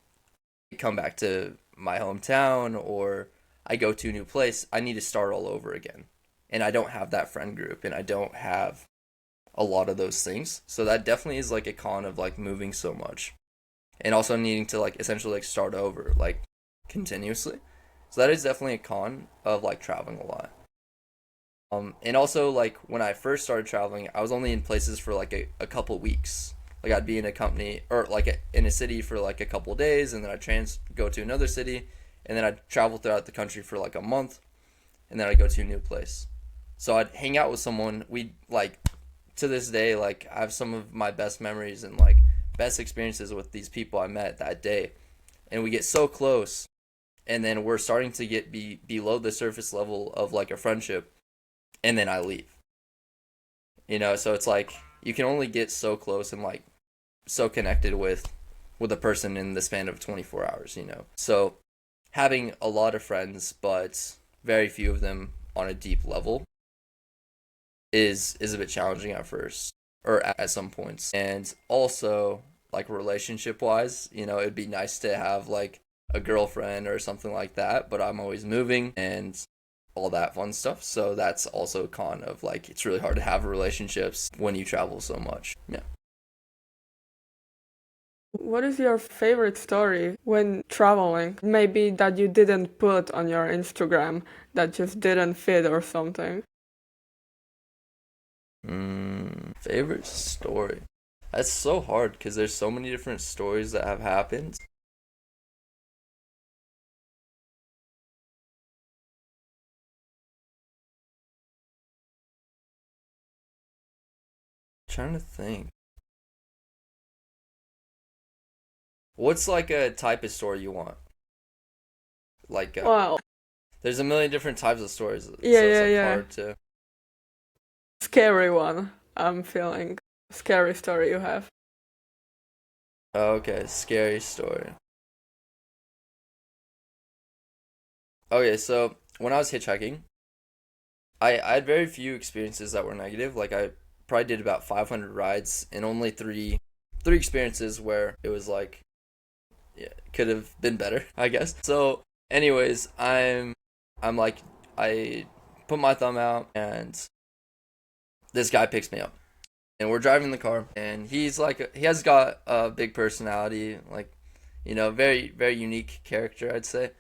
come back to my hometown or I go to a new place, I need to start all over again. And I don't have that friend group and I don't have a lot of those things. So that definitely is like a con of like moving so much and also needing to like essentially like start over like continuously. So that is definitely a con of like traveling a lot. And also like when I first started traveling, I was only in places for like a couple weeks. Like I'd be in a company or like in a city for like a couple days, and then I'd go to another city, and then I'd travel throughout the country for like a month, and then I'd go to a new place. So I'd hang out with someone. We like to this day like I have some of my best memories and like best experiences with these people I met that day, and we get so close, and then we're starting to get below the surface level of like a friendship, and then I leave. So it's like you can only get so close and like so connected with a person in the span of 24 hours. So having a lot of friends but very few of them on a deep level is a bit challenging at first or at some points. And also like relationship wise, it'd be nice to have like a girlfriend or something like that, but I'm always moving and all that fun stuff. So that's also a con of like it's really hard to have relationships when you travel so much. Yeah. What is your favorite story when traveling? Maybe that you didn't put on your Instagram that just didn't fit or something. Favorite story. That's so hard because there's so many different stories that have happened. Trying to think. What's like a type of story you want? Like Well, there's a million different types of stories, yeah, so it's yeah, like yeah. hard to. Scary one, I'm feeling. Scary story you have. Oh, okay, scary story. Okay, so when I was hitchhiking, I had very few experiences that were negative. Like I probably did about 500 rides and only three experiences where it was like yeah, could have been better, I guess. So, anyways, I'm like I put my thumb out and this guy picks me up. And we're driving the car and he's like he has got a big personality, like very very unique character, I'd say.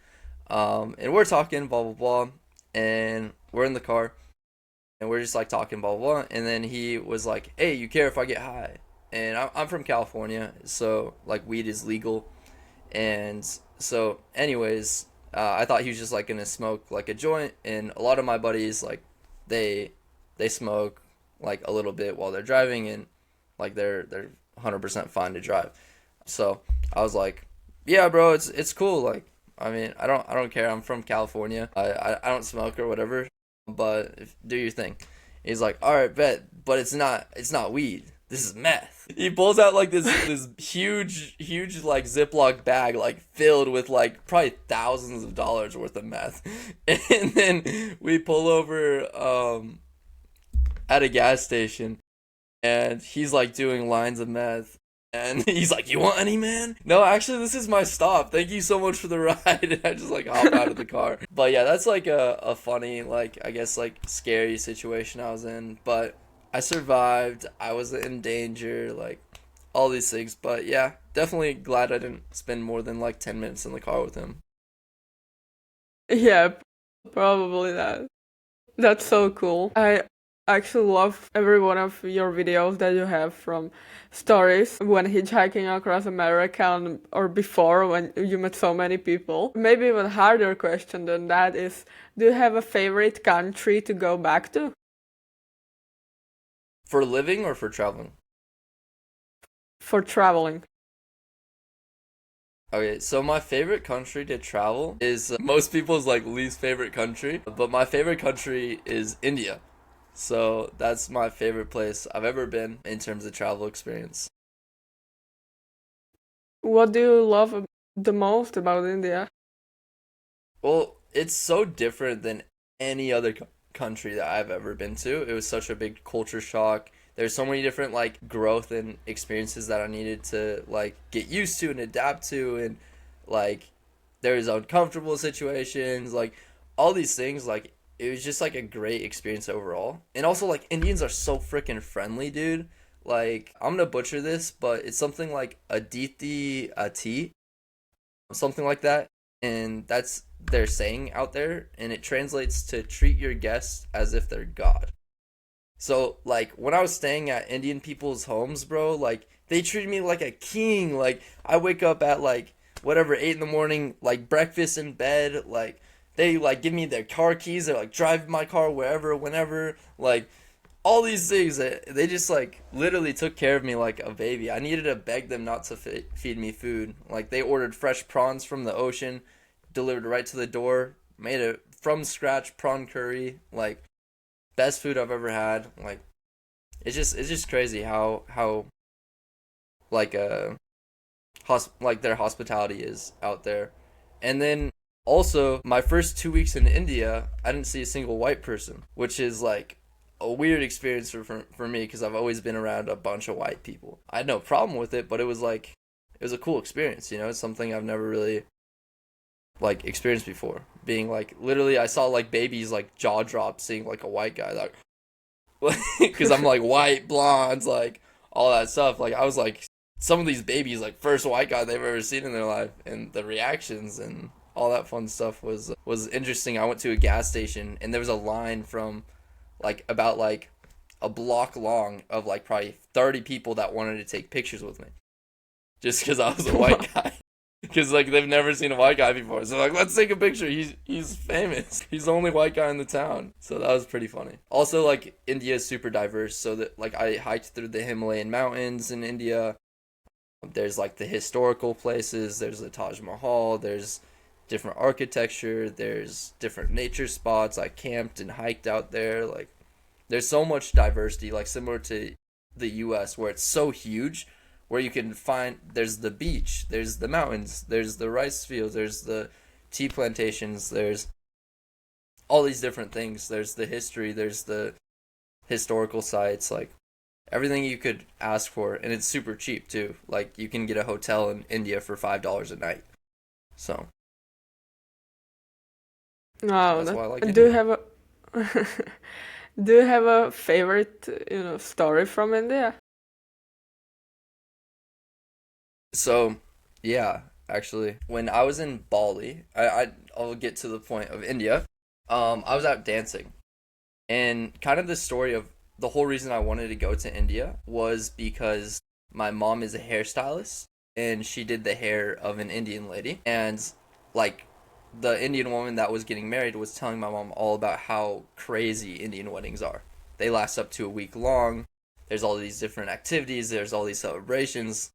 And we're talking blah blah blah and we're in the car and we're just like talking blah blah blah, and then he was like, "Hey, you care if I get high?" And I'm from California, so like weed is legal. And so, anyways, I thought he was just like gonna smoke like a joint, and a lot of my buddies like they they smoke like a little bit while they're driving, and like they're 100% fine to drive. So I was like, yeah, bro, it's cool. Like, I mean, I don't care. I'm from California. I don't smoke or whatever, but do your thing. He's like, all right, bet, but it's not weed. this is meth. He pulls out like this huge like Ziploc bag like filled with like probably thousands of dollars worth of meth. And then we pull over at a gas station, and he's like doing lines of meth. And he's like, "You want any, man?" No, actually, this is my stop. Thank you so much for the ride. And I just like hop out of the car. But yeah, that's like a funny, like, I guess, like scary situation I was in. But I survived. I wasn't in danger, like all these things. But yeah, definitely glad I didn't spend more than like 10 minutes in the car with him. Yeah, probably that. That's so cool. I actually love every one of your videos that you have from stories when hitchhiking across America or before when you met so many people. Maybe even harder question than that is, do you have a favorite country to go back to? For living or for traveling? For traveling. Okay, so my favorite country to travel is most people's like least favorite country, but my favorite country is India. So that's my favorite place I've ever been in terms of travel experience. What do you love the most about India? Well, it's so different than any other country that I've ever been to. It was such a big culture shock. There's so many different like growth and experiences that I needed to like get used to and adapt to, and like there's uncomfortable situations, like all these things, like it was just like a great experience overall. And also like Indians are so freaking friendly, dude. Like I'm gonna butcher this, but it's something like Aditi Ati, something like that. And that's their saying out there, and it translates to treat your guests as if they're God. So, like, when I was staying at Indian people's homes, bro, like, they treated me like a king. Like, I wake up at, like, whatever, 8 in the morning, like, breakfast in bed. Like, they, like, give me their car keys. They're, like, drive my car wherever, whenever. Like, all these things. They just, like, literally took care of me like a baby. I needed to beg them not to feed me food. Like, they ordered fresh prawns from the ocean, delivered right to the door, made a from scratch prawn curry. Like, best food I've ever had. Like it's just crazy how like like their hospitality is out there. And then also my first 2 weeks in India, I didn't see a single white person, which is like a weird experience for me because I've always been around a bunch of white people. I had no problem with it, but it was like it was a cool experience, you know. It's something I've never really like experienced before. Being like literally, I saw like babies like jaw drop seeing like a white guy, like because I'm like white, blondes, like all that stuff. Like I was like some of these babies, like first white guy they've ever seen in their life, and the reactions and all that fun stuff was interesting. I went to a gas station, and there was a line from like about like a block long of like probably 30 people that wanted to take pictures with me just because I was a white guy. Because like they've never seen a white guy before, so like let's take a picture. He's famous. He's the only white guy in the town, so that was pretty funny. Also, like India is super diverse, so that like I hiked through the Himalayan mountains in India. There's like the historical places. There's the Taj Mahal. There's different architecture. There's different nature spots. I camped and hiked out there. Like there's so much diversity, like similar to the U.S. where it's so huge, where you can find there's the beach, there's the mountains, there's the rice fields, there's the tea plantations, there's all these different things. There's the history, there's the historical sites, like everything you could ask for, and it's super cheap too. Like you can get a hotel in India for $5 a night. So No, that's why I like do you India. have a do you have a favorite, story from India? So yeah, actually, when I was in Bali, I'll get to the point of India. I was out dancing, and kind of the story of the whole reason I wanted to go to India was because my mom is a hairstylist, and she did the hair of an Indian lady. And like the Indian woman that was getting married was telling my mom all about how crazy Indian weddings are. They last up to a week long. There's all these different activities, there's all these celebrations.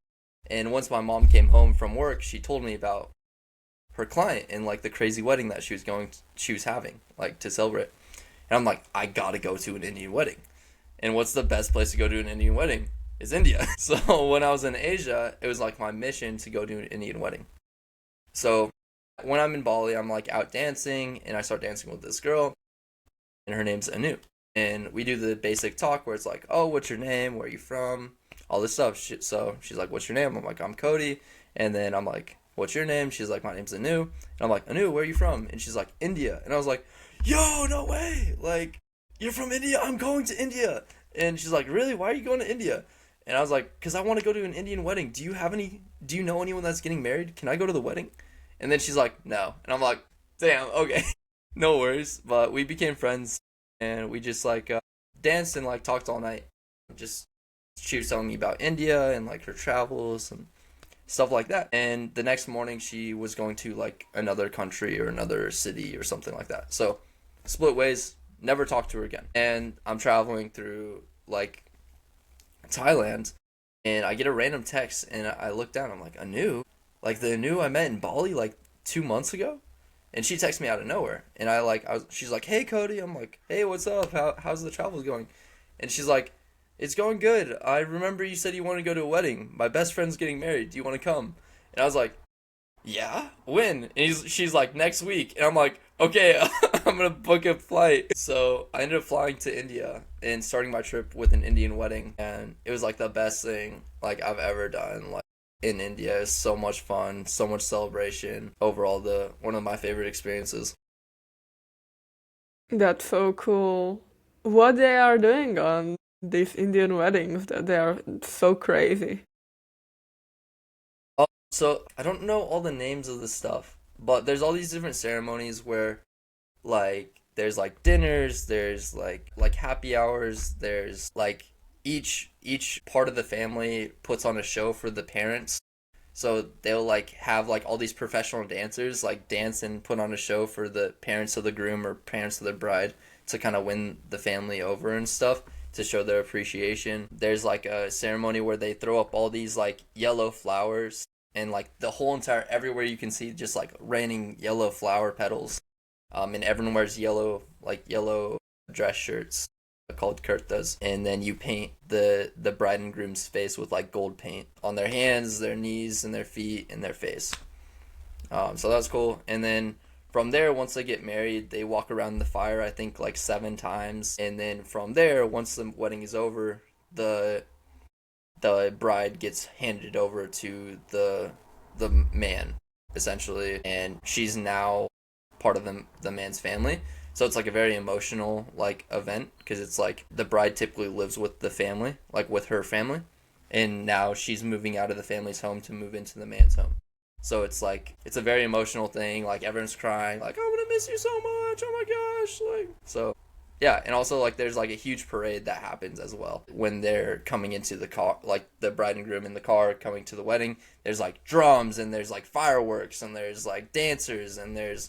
And once my mom came home from work, she told me about her client and like the crazy wedding that she was having, like to celebrate. And I'm like, I gotta go to an Indian wedding. And what's the best place to go to an Indian wedding? is India. So when I was in Asia, it was like my mission to go to an Indian wedding. So when I'm in Bali, I'm like out dancing and I start dancing with this girl and her name's Anu. And we do the basic talk where it's like, oh, what's your name? Where are you from? All this stuff. So she's like, what's your name? I'm like, I'm Cody. And then I'm like, what's your name? She's like, my name's Anu. And I'm like, Anu, where are you from? And she's like, India. And I was like, yo, no way. Like, you're from India? I'm going to India. And she's like, really? Why are you going to India? And I was like, because I want to go to an Indian wedding. Do you know anyone that's getting married? Can I go to the wedding? And then she's like, no. And I'm like, damn, okay. No worries. But we became friends and we just like danced and like talked all night. Just she was telling me about India and like her travels and stuff like that. And the next morning she was going to like another country or another city or something like that. So split ways, never talked to her again. And I'm traveling through like Thailand and I get a random text and I look down, I'm like, Anu? Like the Anu I met in Bali like 2 months ago? And she texts me out of nowhere. And she's like, hey Cody. I'm like, hey, what's up? How's the travels going? And she's like, it's going good. I remember you said you want to go to a wedding. My best friend's getting married. Do you want to come? And I was like, yeah, when? And she's like, next week. And I'm like, okay, I'm gonna book a flight. So I ended up flying to India and starting my trip with an Indian wedding, and it was like the best thing like I've ever done. Like in India, it's so much fun, so much celebration. Overall, the one of my favorite experiences. That's so cool. What they are doing on these Indian weddings that they are so crazy. So I don't know all the names of the stuff, but there's all these different ceremonies where like there's like dinners, there's like happy hours, there's like each part of the family puts on a show for the parents. So they'll like have like all these professional dancers like dance and put on a show for the parents of the groom or parents of the bride to kind of win the family over and stuff to show their appreciation. There's like a ceremony where they throw up all these like yellow flowers and like the whole entire everywhere you can see just like raining yellow flower petals. And everyone wears yellow dress shirts called kurtas, and then you paint the bride and groom's face with like gold paint on their hands, their knees, and their feet, and their face. So that was cool. And then from there, once they get married, they walk around the fire, I think like 7 times. And then from there, once the wedding is over, the bride gets handed over to the man, essentially, and she's now part of the man's family. So it's like a very emotional like event because it's like the bride typically lives with the family, like with her family, and now she's moving out of the family's home to move into the man's home. So it's like it's a very emotional thing. Like everyone's crying, like I'm gonna miss you so much. Oh my gosh! Like so, yeah. And also like there's like a huge parade that happens as well when they're coming into the car, like the bride and groom in the car coming to the wedding. There's like drums and there's like fireworks and there's like dancers and there's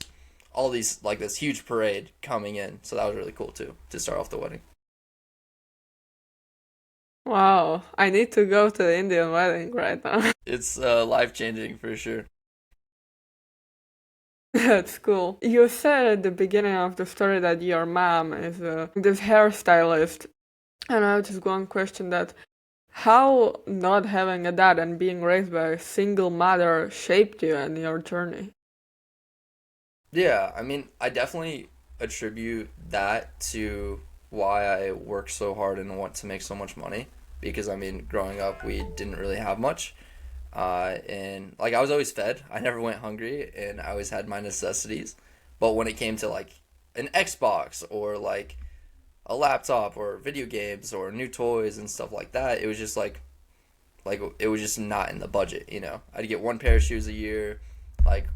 all these like this huge parade coming in. So that was really cool too to start off the wedding. Wow, I need to go to the Indian wedding right now. It's life changing for sure. That's cool. You said at the beginning of the story that your mom is this hairstylist, and I have just one question that how not having a dad and being raised by a single mother shaped you and your journey? Yeah, I mean, I definitely attribute that to why I work so hard and want to make so much money. Because I mean, growing up, we didn't really have much. And like I was always fed. I never went hungry and I always had my necessities. But when it came to like an Xbox or like a laptop or video games or new toys and stuff like that, it was just like it was just not in the budget, you know. I'd get one pair of shoes a year, like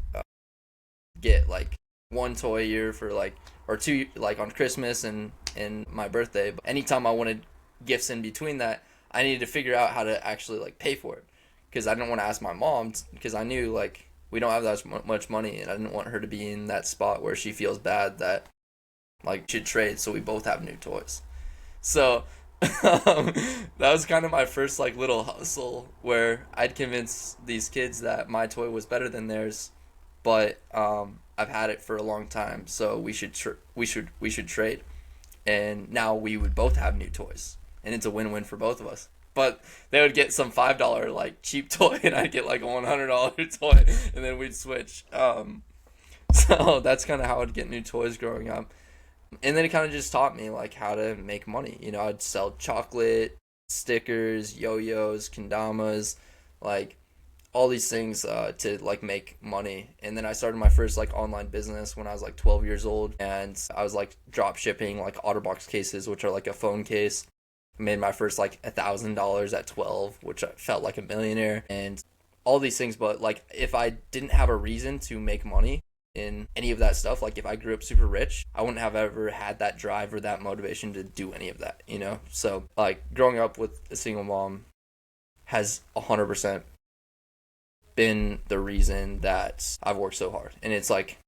get like one toy a year for like or two like on Christmas and my birthday. But anytime I wanted gifts in between that, I needed to figure out how to actually like pay for it because I didn't want to ask my mom because I knew like we don't have that much money and I didn't want her to be in that spot where she feels bad that like should trade so we both have new toys. So that was kind of my first like little hustle where I'd convince these kids that my toy was better than theirs, but I've had it for a long time, so we should trade, and now we would both have new toys, and it's a win-win for both of us. but they would get some $5 like cheap toy, and I'd get like a $100 toy, and then we'd switch. So that's kind of how I'd get new toys growing up. And then it kind of just taught me like how to make money. I'd sell chocolate, stickers, yo-yos, kendamas, like all these things to like make money. And then I started my first like online business when I was like 12 years old, and I was like drop shipping like OtterBox cases, which are like a phone case. Made my first like $1,000 at 12, which I felt like a millionaire, and all these things. But like if I didn't have a reason to make money in any of that stuff, like if I grew up super rich, I wouldn't have ever had that drive or that motivation to do any of that, So like growing up with a single mom has 100% been the reason that I've worked so hard. And it's like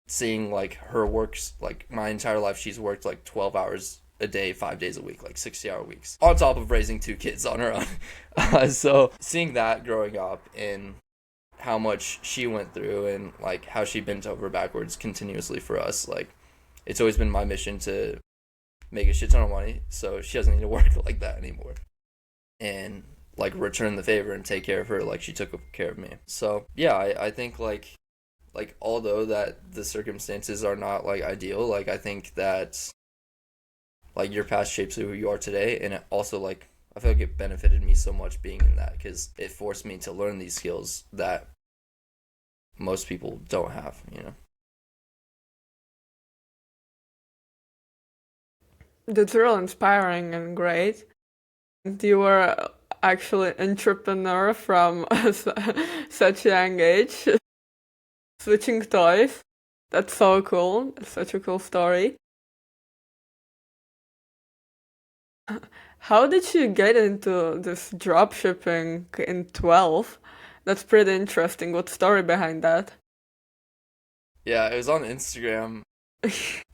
seeing like her works, like my entire life she's worked like 12 hours a day, 5 days a week, like 60-hour weeks, on top of raising 2 kids on her own. So seeing that growing up and how much she went through and like how she bent over backwards continuously for us, like it's always been my mission to make a shit ton of money so she doesn't need to work like that anymore, and like return the favor and take care of her like she took care of me. So yeah, I think like although that the circumstances are not like ideal, like I think that like your past shapes who you are today, and it also like I feel like it benefited me so much being in that because it forced me to learn these skills that most people don't have. That's real inspiring and great. You were actually entrepreneur from such a young age, switching toys. That's so cool. It's such a cool story. How did you get into this drop shipping in 12? That's pretty interesting. What story behind that? Yeah, it was on Instagram.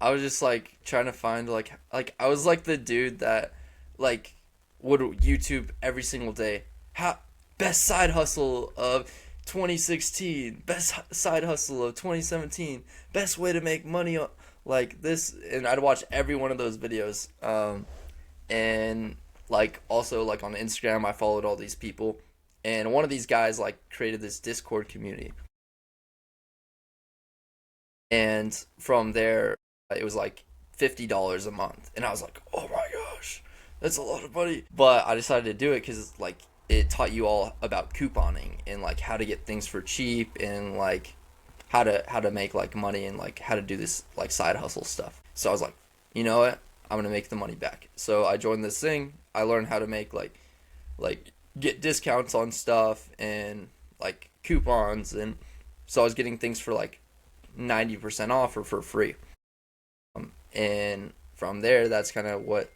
I was just like trying to find like I was like the dude that like would YouTube every single day. How best side hustle of 2016, best side hustle of 2017, best way to make money like this, and I'd watch every one of those videos. And like also like on Instagram I followed all these people, and one of these guys like created this Discord community, and from there it was like $50 a month, and I was like, oh my gosh, that's a lot of money. But I decided to do it because like it taught you all about couponing and like how to get things for cheap, and like how to make like money, and like how to do this like side hustle stuff. So I was like, you know what, I'm gonna make the money back. So I joined this thing. I learned how to make like get discounts on stuff and like coupons, and so I was getting things for like 90% off or for free. And from there, that's kind of what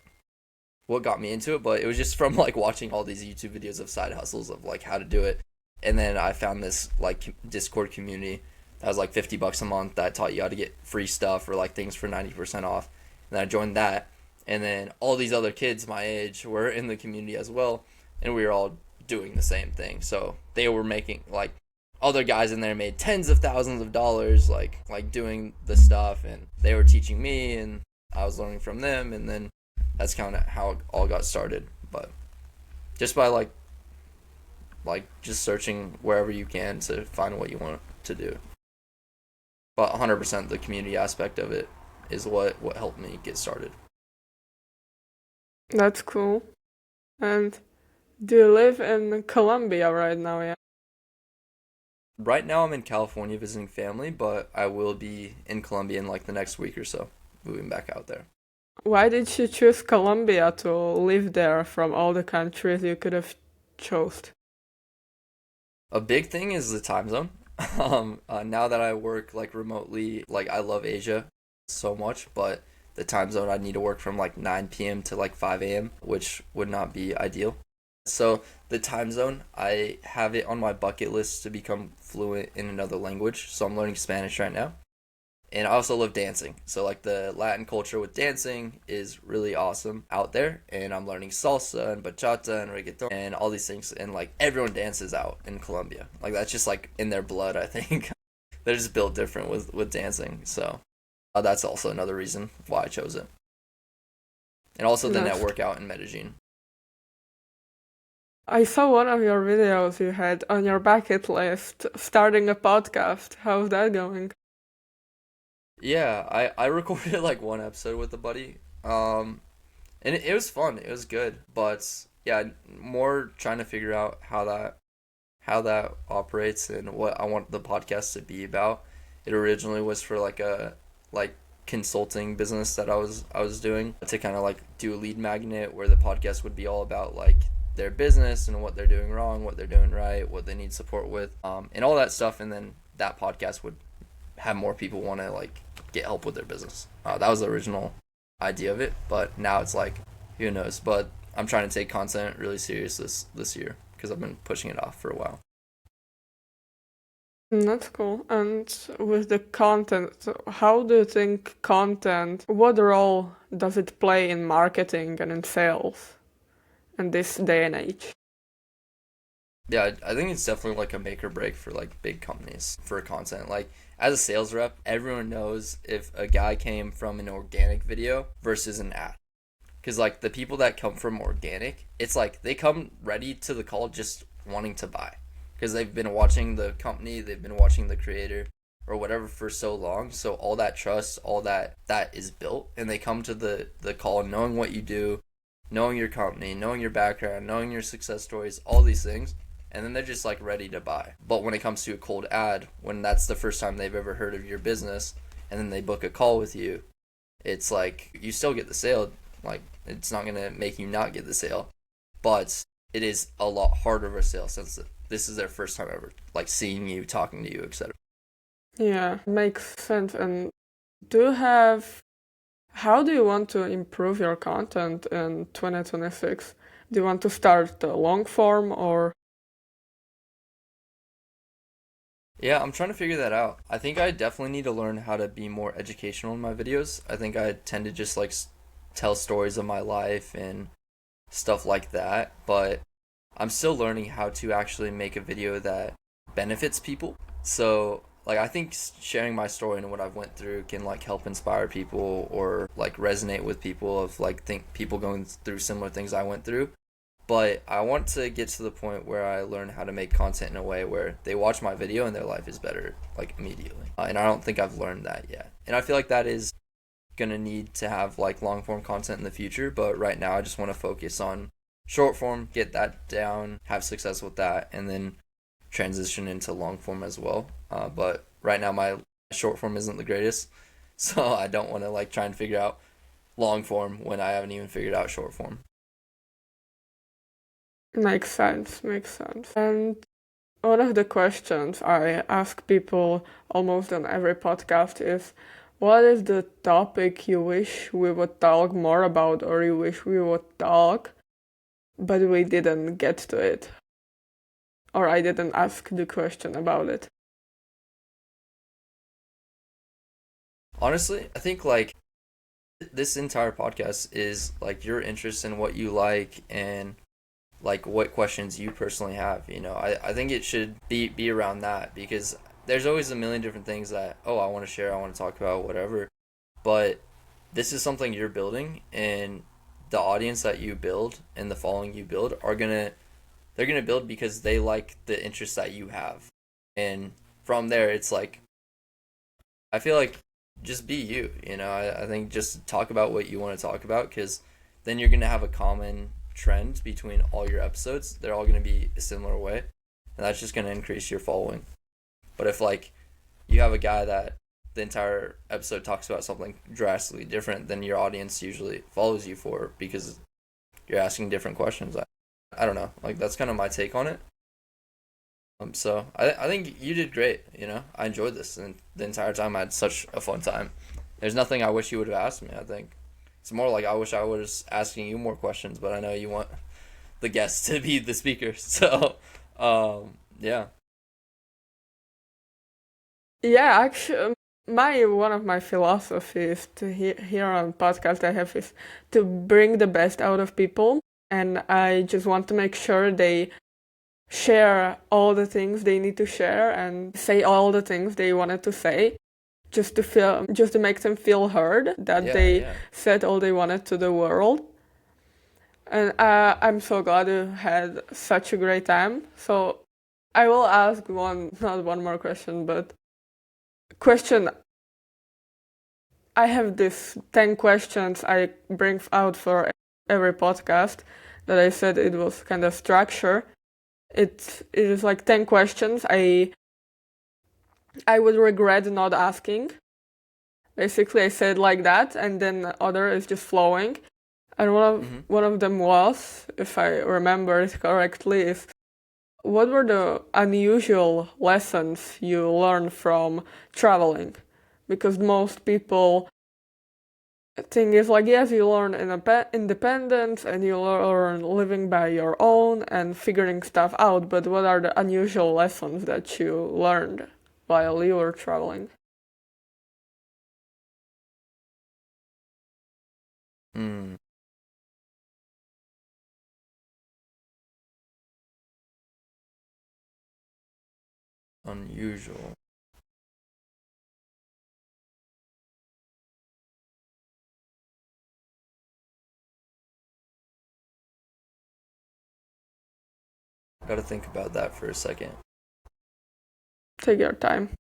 got me into it. But it was just from like watching all these YouTube videos of side hustles of like how to do it, and then I found this like Discord community that was like $50 a month that taught you how to get free stuff or like things for 90% off. And then I joined that, and then all these other kids my age were in the community as well, and we were all doing the same thing. So they were making like other guys in there made tens of thousands of dollars like doing the stuff, and they were teaching me and I was learning from them, and then that's kind of how it all got started. But just by like just searching wherever you can to find what you want to do. But 100% the community aspect of it is what helped me get started. That's cool. And do you live in Colombia right now? Yeah. Right now I'm in California visiting family, but I will be in Colombia in like the next week or so, moving back out there. Why did you choose Colombia to live there from all the countries you could have chose? A big thing is the time zone. Now that I work like remotely, like I love Asia so much, but the time zone I need to work from like 9 p.m. to like 5 a.m., which would not be ideal. So the time zone, I have it on my bucket list to become fluent in another language. So I'm learning Spanish right now. And I also love dancing. So like the Latin culture with dancing is really awesome out there. And I'm learning salsa and bachata and reggaeton and all these things. And like everyone dances out in Colombia. Like that's just like in their blood, I think. They're just built different with dancing. So that's also another reason why I chose it. And also the That's network out in Medellin. I saw one of your videos you had on your bucket list, starting a podcast. How's that going? Yeah, I recorded like one episode with a buddy. And it was fun. It was good, but yeah, more trying to figure out how that operates and what I want the podcast to be about. It originally was for like a like consulting business that I was doing to kind of like do a lead magnet where the podcast would be all about like their business and what they're doing wrong, what they're doing right, what they need support with, and all that stuff. And then that podcast would have more people want to like get help with their business. That was the original idea of it, but now it's like who knows. But I'm trying to take content really serious this year because I've been pushing it off for a while. That's cool. And with the content, so how do you think content, what role does it play in marketing and in sales in this day and age? Yeah, I think it's definitely like a make or break for like big companies for content. Like as a sales rep, everyone knows if a guy came from an organic video versus an ad. Because like the people that come from organic, it's like they come ready to the call just wanting to buy. Because they've been watching the company, they've been watching the creator or whatever for so long. So all that trust, all that is built, and they come to the call knowing what you do, knowing your company, knowing your background, knowing your success stories, all these things, and then they're just like ready to buy. But when it comes to a cold ad, when that's the first time they've ever heard of your business, and then they book a call with you, it's like you still get the sale. Like it's not gonna make you not get the sale, but it is a lot harder of a sale since this is their first time ever like seeing you, talking to you, etc. Yeah, makes sense. And do you have, how do you want to improve your content in 2026? Do you want to start the long form or? Yeah, I'm trying to figure that out. I think I definitely need to learn how to be more educational in my videos. I think I tend to just like tell stories of my life and stuff like that, but I'm still learning how to actually make a video that benefits people. So, like I think sharing my story and what I've went through can like help inspire people or like resonate with people of like think people going through similar things I went through. But I want to get to the point where I learn how to make content in a way where they watch my video and their life is better like immediately. And I don't think I've learned that yet. And I feel like that is gonna need to have like long form content in the future, but right now I just want to focus on short form, get that down, have success with that, and then transition into long form as well. But right now my short form isn't the greatest, so I don't want to like try and figure out long form when I haven't even figured out short form. Makes sense, makes sense. And one of the questions I ask people almost on every podcast is, what is the topic you wish we would talk more about or you wish we would talk, but we didn't get to it? Or I didn't ask the question about it. Honestly, I think like this entire podcast is like your interest in what you like and like what questions you personally have. I think it should be around that because there's always a million different things that I want to share, I want to talk about, whatever. But this is something you're building, and the audience that you build and the following you build they're gonna build because they like the interests that you have. And from there it's like I feel like just be you, I think just talk about what you want to talk about because then you're gonna have a common trend between all your episodes. They're all gonna be a similar way, and that's just gonna increase your following. But if like you have a guy that the entire episode talks about something drastically different than your audience usually follows you for because you're asking different questions. I don't know. Like that's kind of my take on it. So I think you did great. I enjoyed this, and the entire time I had such a fun time. There's nothing I wish you would have asked me. I think it's more like I wish I was asking you more questions, but I know you want the guest to be the speaker. So, yeah. Yeah, actually, my one of my philosophies to here on podcast I have is to bring the best out of people, and I just want to make sure they share all the things they need to share and say all the things they wanted to say, just to make them feel heard that Yeah, they yeah. said all they wanted to the world. And I'm so glad you had such a great time. So I will ask not one more question, but question. I have this 10 questions I bring out for every podcast that I said it was kind of structure. It is like 10 questions I would regret not asking. Basically, I said like that, and then the other is just flowing. And Mm-hmm. one of them was, if I remember it correctly, is what were the unusual lessons you learned from traveling? Because most people think is like, yes, you learn independence and you learn living by your own and figuring stuff out, but what are the unusual lessons that you learned while you were traveling? Mm, unusual. Gotta think about that for a second. Take your time.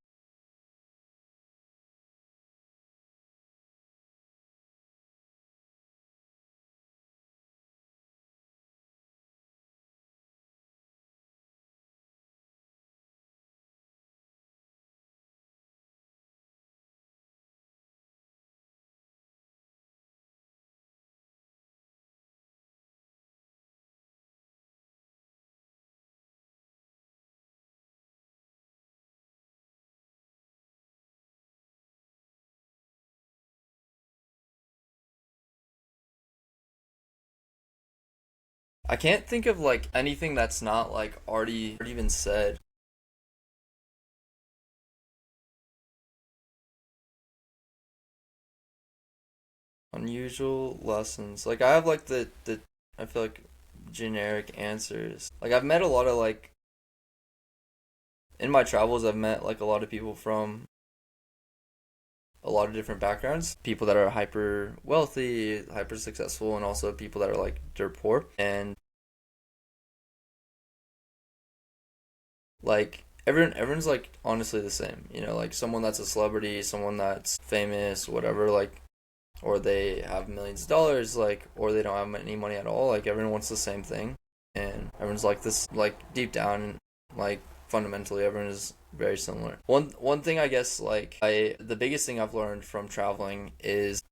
I can't think of like anything that's not like already been said. Unusual lessons. Like I have like the I feel like generic answers. Like I've met a lot of like in my travels I've met like a lot of people from a lot of different backgrounds. People that are hyper wealthy, hyper successful, and also people that are like dirt poor. And like everyone's like honestly the same. You know, like someone that's a celebrity, someone that's famous, whatever, like or they have millions of dollars, like or they don't have any money at all. Like everyone wants the same thing. And everyone's like this like deep down like fundamentally everyone is very similar. One thing I guess like I the biggest thing I've learned from traveling is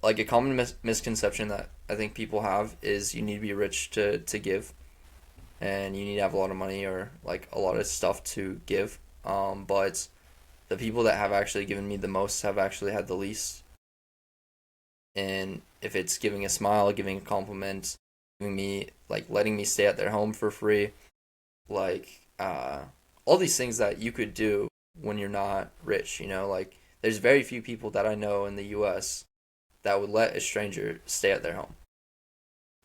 like a common misconception that I think people have is you need to be rich to give, and you need to have a lot of money or like a lot of stuff to give. But the people that have actually given me the most have actually had the least. And if it's giving a smile, giving a compliment, giving me like letting me stay at their home for free, like all these things that you could do when you're not rich, you know, like there's very few people that I know in the US that would let a stranger stay at their home.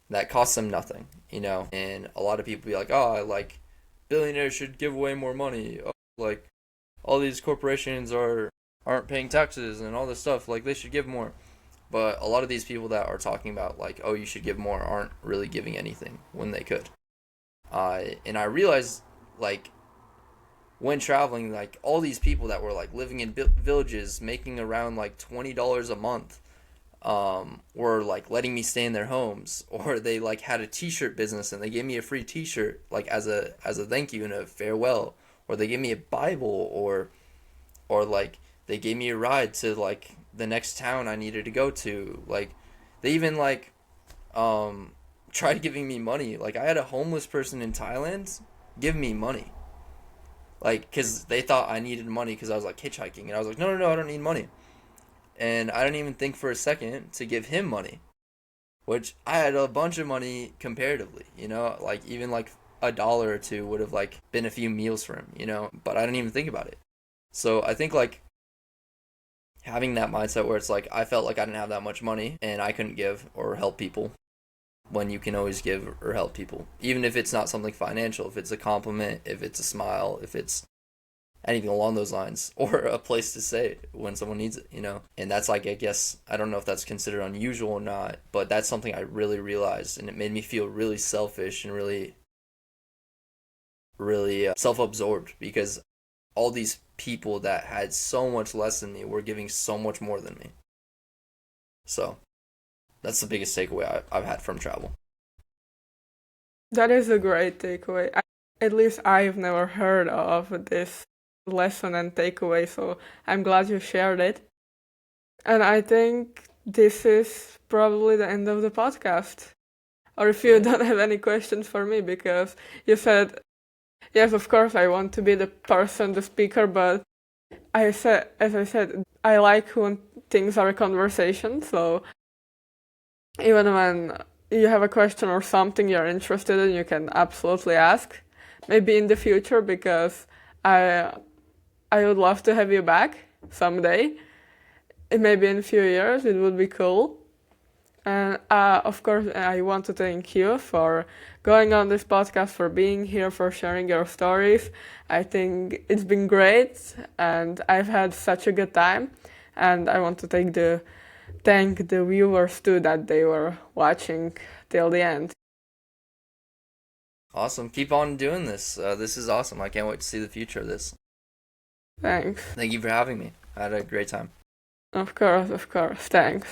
That costs them nothing, you know. And a lot of people be like, "Oh, I like billionaires should give away more money. Oh, like all these corporations aren't paying taxes and all this stuff. Like they should give more." But a lot of these people that are talking about like, "Oh, you should give more," aren't really giving anything when they could. And I realized like when traveling, like all these people that were like living in villages, making around like $20 a month, or like letting me stay in their homes, or they like had a t-shirt business and they gave me a free t-shirt like as a thank you and a farewell, or they gave me a Bible, or like they gave me a ride to like the next town I needed to go to. Like they even like um tried giving me money. Like I had a homeless person in Thailand give me money. Like cuz they thought I needed money cuz I was like hitchhiking, and I was like, "No, no, no, I don't need money." And I didn't even think for a second to give him money, which I had a bunch of money comparatively, you know, like even like a dollar or two would have like been a few meals for him, you know, but I didn't even think about it. So I think like having that mindset where it's like I felt like I didn't have that much money and I couldn't give or help people when you can always give or help people, even if it's not something financial, if it's a compliment, if it's a smile, if it's anything along those lines, or a place to stay when someone needs it, you know? And that's like, I guess, I don't know if that's considered unusual or not, but that's something I really realized, and it made me feel really selfish and really, really self-absorbed because all these people that had so much less than me were giving so much more than me. So that's the biggest takeaway I've had from travel. That is a great takeaway. At least I've never heard of this lesson and takeaway, so I'm glad you shared it. And I think this is probably the end of the podcast. Or if you Yeah. don't have any questions for me, because you said, yes, of course, I want to be the person, the speaker, but as I said, I like when things are a conversation. So even when you have a question or something you're interested in, you can absolutely ask. Maybe in the future, because I I would love to have you back someday. Maybe in a few years, it would be cool. And of course, I want to thank you for going on this podcast, for being here, for sharing your stories. I think it's been great, and I've had such a good time. And I want to thank the viewers too that they were watching till the end. Awesome. Keep on doing this. This is awesome. I can't wait to see the future of this. Thanks. Thank you for having me. I had a great time. Of course, thanks.